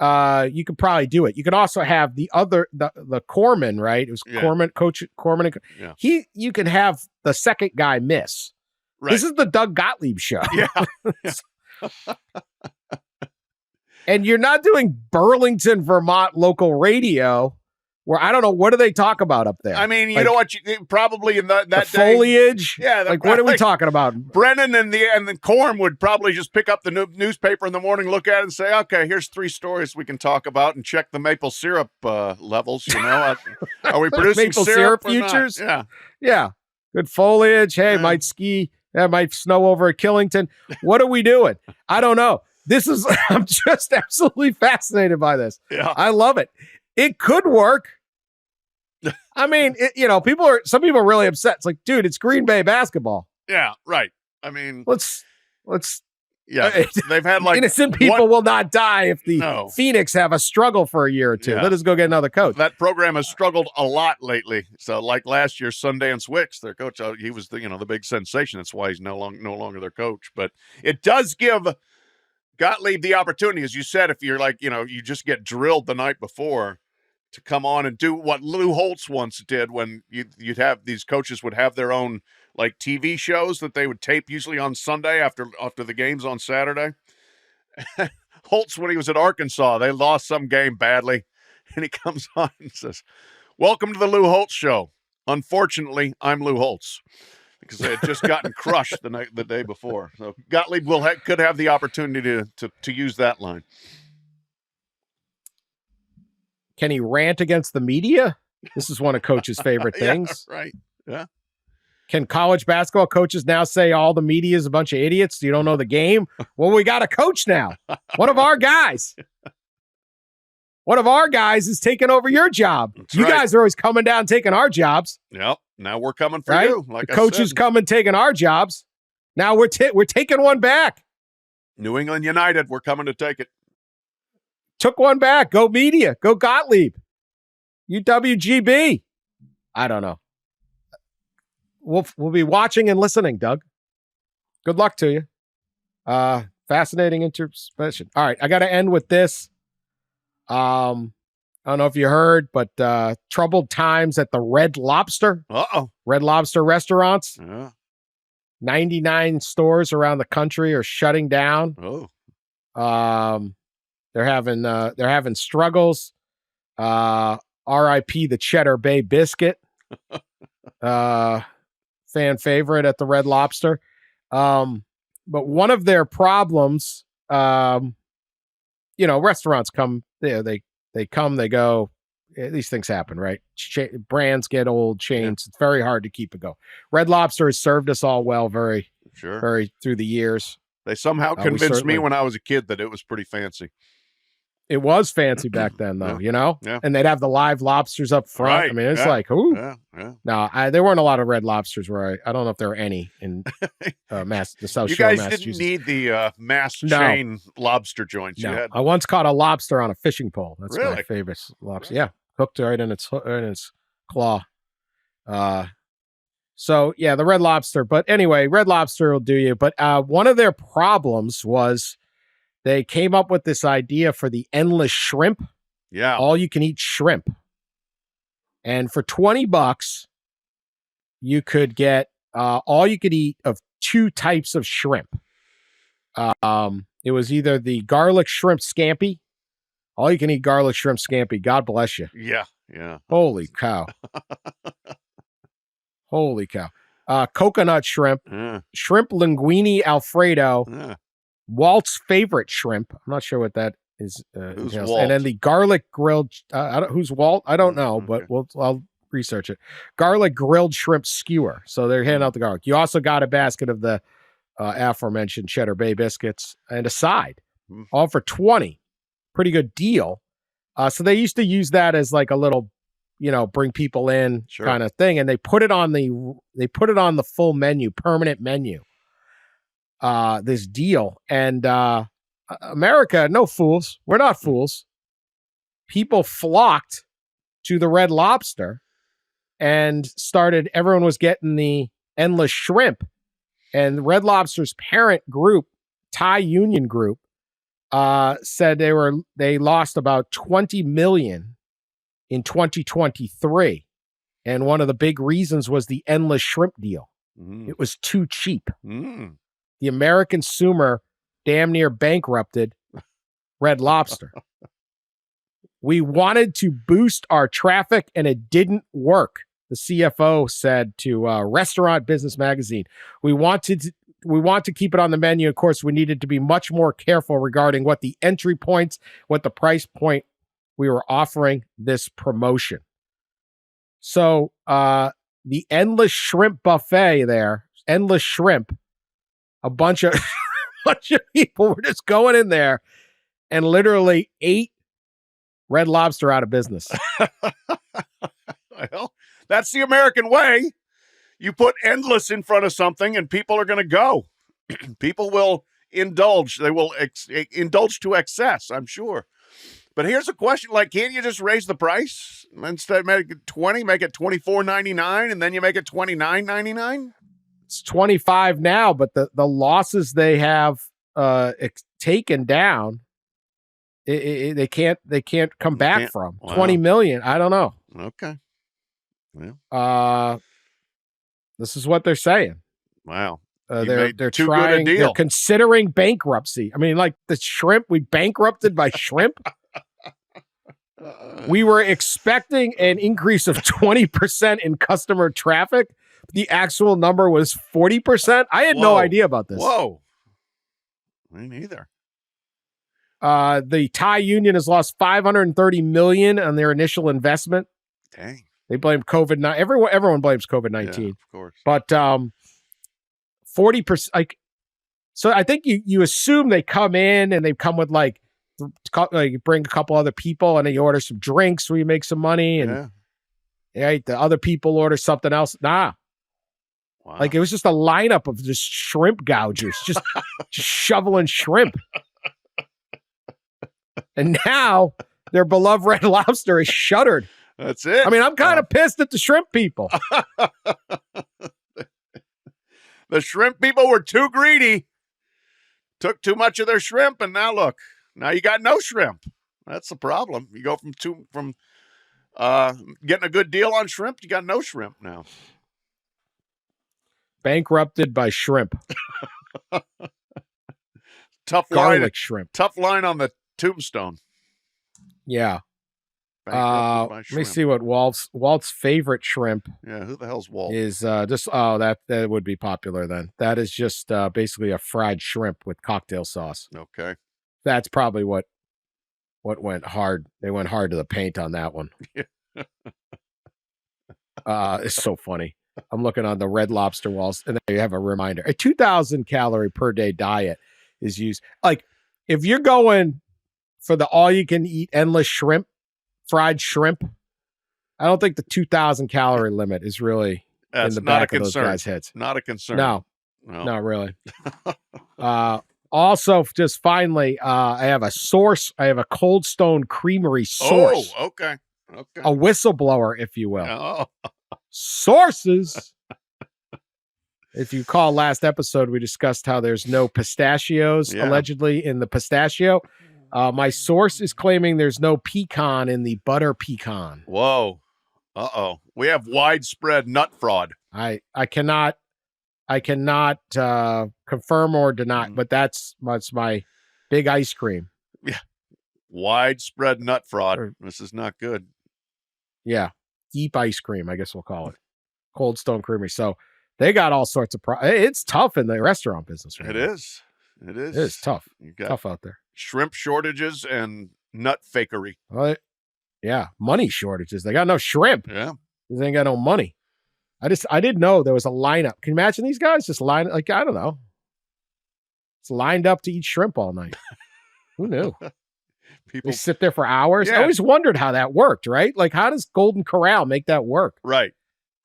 Speaker 1: you could probably do it. You could also have the Corman, right? It was Corman, Coach Corman.
Speaker 3: Yeah.
Speaker 1: You can have the second guy miss.
Speaker 3: Right.
Speaker 1: This is the Doug Gottlieb show.
Speaker 3: Yeah.
Speaker 1: And you're not doing Burlington, Vermont local radio, where I don't know, what do they talk about up there?
Speaker 3: I mean, you know what? Probably in that day,
Speaker 1: foliage.
Speaker 3: Yeah,
Speaker 1: what are we talking about?
Speaker 3: Brennan and the Corm would probably just pick up the newspaper in the morning, look at it, and say, "Okay, here's 3 stories we can talk about," and check the maple syrup levels. Are we producing
Speaker 1: maple syrup futures? Yeah. Good foliage. Hey, might ski. Might snow over at Killington. What are we doing? I don't know. I'm just absolutely fascinated by this.
Speaker 3: Yeah.
Speaker 1: I love it. It could work. I mean, some people are really upset. It's like, dude, it's Green Bay basketball.
Speaker 3: Yeah, right. I mean,
Speaker 1: let's.
Speaker 3: Yeah, they've had like
Speaker 1: innocent people will not die if the Phoenix have a struggle for a year or two. Yeah. Let us go get another coach.
Speaker 3: That program has struggled a lot lately. So, like last year, Sundance Wicks, their coach, he was the big sensation. That's why he's no longer their coach. But it does give Gottlieb the opportunity, as you said, if you're like, you just get drilled the night before, to come on and do what Lou Holtz once did when you'd have these coaches would have their own like TV shows that they would tape usually on Sunday after the games on Saturday. Holtz, when he was at Arkansas, they lost some game badly, and he comes on and says, "Welcome to the Lou Holtz show. Unfortunately, I'm Lou Holtz." Because they had just gotten crushed the day before. So Gottlieb could have the opportunity to use that line.
Speaker 1: Can he rant against the media? This is one of Coach's favorite things.
Speaker 3: Yeah, right. Yeah.
Speaker 1: Can college basketball coaches now say all the media is a bunch of idiots? You don't know the game? Well, we got a coach now. One of our guys. One of our guys is taking over your job.
Speaker 3: That's
Speaker 1: you guys are always coming down taking our jobs.
Speaker 3: Yep. Now we're coming for you. Like
Speaker 1: the coaches coming taking our jobs. Now we're taking one back.
Speaker 3: New England United, we're coming to take it.
Speaker 1: Took one back. Go media. Go Gottlieb. UWGB. I don't know. We'll be watching and listening, Doug. Good luck to you. Fascinating intervention. All right, I got to end with this. I don't know if you heard, but troubled times at the Red Lobster.
Speaker 3: Uh-oh.
Speaker 1: Red Lobster restaurants.
Speaker 3: Yeah.
Speaker 1: 99 stores around the country are shutting down.
Speaker 3: Oh.
Speaker 1: They're having struggles. R.I.P. the Cheddar Bay biscuit. Fan favorite at the Red Lobster. But one of their problems, restaurants come, they come, they go. These things happen, right? Brands get old, chains. It's very hard to keep it going. Red Lobster has served us all well, very through the years.
Speaker 3: They somehow convinced me when I was a kid that it was pretty fancy.
Speaker 1: It was fancy back then, though,
Speaker 3: Yeah.
Speaker 1: and they'd have the live lobsters up front.
Speaker 3: Right.
Speaker 1: I mean, it's
Speaker 3: Yeah.
Speaker 1: like, ooh.
Speaker 3: Yeah.
Speaker 1: No, there weren't a lot of Red Lobsters where I don't know if there were any in the South
Speaker 3: You
Speaker 1: Shore,
Speaker 3: guys
Speaker 1: Massachusetts.
Speaker 3: didn't need the mass
Speaker 1: No.
Speaker 3: chain lobster joints.
Speaker 1: No,
Speaker 3: You had
Speaker 1: I once caught a lobster on a fishing pole. That's my
Speaker 3: Really?
Speaker 1: favorite lobster. Yeah, hooked right in its claw. So yeah, the Red Lobster. But anyway, Red Lobster will do you. But one of their problems was they came up with this idea for the endless shrimp, all you can eat shrimp, and for $20, you could get all you could eat of 2 types of shrimp. It was either the garlic shrimp scampi, all you can eat garlic shrimp scampi. God bless you.
Speaker 3: Yeah.
Speaker 1: Holy cow. Holy cow. Coconut shrimp, shrimp linguine Alfredo, Walt's favorite shrimp. I'm not sure what that is.
Speaker 3: Who's
Speaker 1: entails.
Speaker 3: Walt?
Speaker 1: And then the garlic grilled, who's Walt? I don't know, but I'll research it. Garlic grilled shrimp skewer. So they're handing out the garlic. You also got a basket of the aforementioned Cheddar Bay biscuits and a side, all for $20. Pretty good deal. So they used to use that as like a little, bring people in kind of thing, and they put it on the full menu, permanent menu. This deal, and America, no fools. We're not fools. People flocked to the Red Lobster and everyone was getting the endless shrimp, and Red Lobster's parent group, Thai Union Group, said they lost about $20 million in 2023, and one of the big reasons was the endless shrimp deal. It was too cheap. The American consumer damn near bankrupted Red Lobster. We wanted to boost our traffic, and it didn't work, the CFO said to Restaurant Business Magazine. We want to keep it on the menu. Of course, we needed to be much more careful regarding what the entry points, what the price point we were offering this promotion. So the endless shrimp buffet there, endless shrimp, a bunch of people were just going in there and literally ate Red Lobster out of business.
Speaker 3: Well, that's the American way. You put endless in front of something and people are going to go. People will indulge. They will indulge to excess, I'm sure. But here's a question, can't you just raise the price? Instead of make it $20, make it $24.99, and then you make it $29.99?
Speaker 1: It's $25 now, but the losses they have taken down, they can't come back from. Wow. $20 million. I don't know.
Speaker 3: Okay. Well.
Speaker 1: This is what they're saying.
Speaker 3: Wow.
Speaker 1: They're trying. They're considering bankruptcy. I mean, like the shrimp, we bankrupted by shrimp. We were expecting an increase of 20% in customer traffic. The actual number was 40%. I had no idea about this.
Speaker 3: Whoa. Me neither.
Speaker 1: The Thai Union has lost $530 million on their initial investment.
Speaker 3: Dang.
Speaker 1: They blame COVID-19. Everyone blames COVID-19.
Speaker 3: Yeah, of course.
Speaker 1: But 40%. So I think you assume they come in and they come with bring a couple other people and then you order some drinks where you make some money and the other people order something else. Nah.
Speaker 3: Wow.
Speaker 1: It was just a lineup of just shrimp gougers, just shoveling shrimp. And now their beloved Red Lobster is shuttered.
Speaker 3: That's it.
Speaker 1: I mean, I'm kind of pissed at the shrimp people.
Speaker 3: The shrimp people were too greedy. Took too much of their shrimp, and now look. Now you got no shrimp. That's the problem. You go from getting a good deal on shrimp, you got no shrimp now.
Speaker 1: Bankrupted by shrimp.
Speaker 3: Tough
Speaker 1: garlic
Speaker 3: line,
Speaker 1: shrimp.
Speaker 3: Tough line on the tombstone.
Speaker 1: Yeah. Let me see what Walt's favorite shrimp.
Speaker 3: Yeah, who the hell's Walt?
Speaker 1: Is that would be popular then. That is just basically a fried shrimp with cocktail sauce.
Speaker 3: Okay.
Speaker 1: That's probably what went hard. They went hard to the paint on that one. It's so funny. I'm looking on the Red Lobster walls, and they have a reminder. A 2,000 calorie per day diet is used. If you're going for the all-you-can-eat endless shrimp, fried shrimp, I don't think the 2,000 calorie limit is really in the back of those guys' heads.
Speaker 3: Not a concern.
Speaker 1: No, not really. Also, just finally, I have a source. I have a Cold Stone Creamery source.
Speaker 3: Oh, okay.
Speaker 1: A whistleblower, if you will.
Speaker 3: Oh.
Speaker 1: Sources. If you recall last episode, we discussed how there's no pistachios allegedly in the pistachio. My source is claiming there's no pecan in the butter pecan.
Speaker 3: Whoa. Uh-oh. We have widespread nut fraud.
Speaker 1: I cannot confirm or deny, but that's my big ice cream.
Speaker 3: Yeah. Widespread nut fraud. This is not good.
Speaker 1: Yeah. Deep ice cream, I guess we'll call it. Cold Stone Creamery. So they got all sorts of it's tough in the restaurant business right now.
Speaker 3: It is.
Speaker 1: It is tough.
Speaker 3: You got
Speaker 1: tough out there.
Speaker 3: Shrimp shortages and nut fakery.
Speaker 1: Well, yeah. Money shortages. They got no shrimp.
Speaker 3: Yeah.
Speaker 1: They ain't got no money. I didn't know there was a lineup. Can you imagine these guys just lined like, I don't know. It's lined up to eat shrimp all night. Who knew? People they sit there for hours. Yeah. I always wondered how that worked, right? Like, how does Golden Corral make that work?
Speaker 3: Right.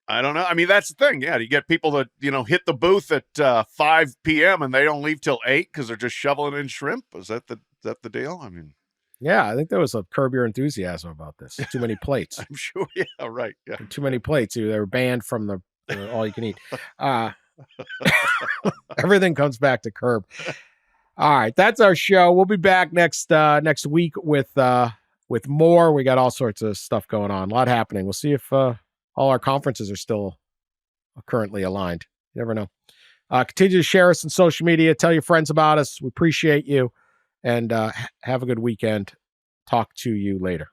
Speaker 3: I don't know. I mean, that's the thing. Yeah. You get people that, hit the booth at 5 p.m. and they don't leave till 8 because they're just shoveling in shrimp. Is that the deal? I mean,
Speaker 1: yeah, I think there was a Curb Your Enthusiasm about this. Too many plates.
Speaker 3: I'm sure. Yeah, right. Yeah.
Speaker 1: Too many plates. They were banned from the all you can eat. Everything comes back to Curb. All right, that's our show. We'll be back next week with more. We got all sorts of stuff going on. A lot happening. We'll see if all our conferences are still currently aligned. You never know. Continue to share us on social media. Tell your friends about us. We appreciate you. And have a good weekend. Talk to you later.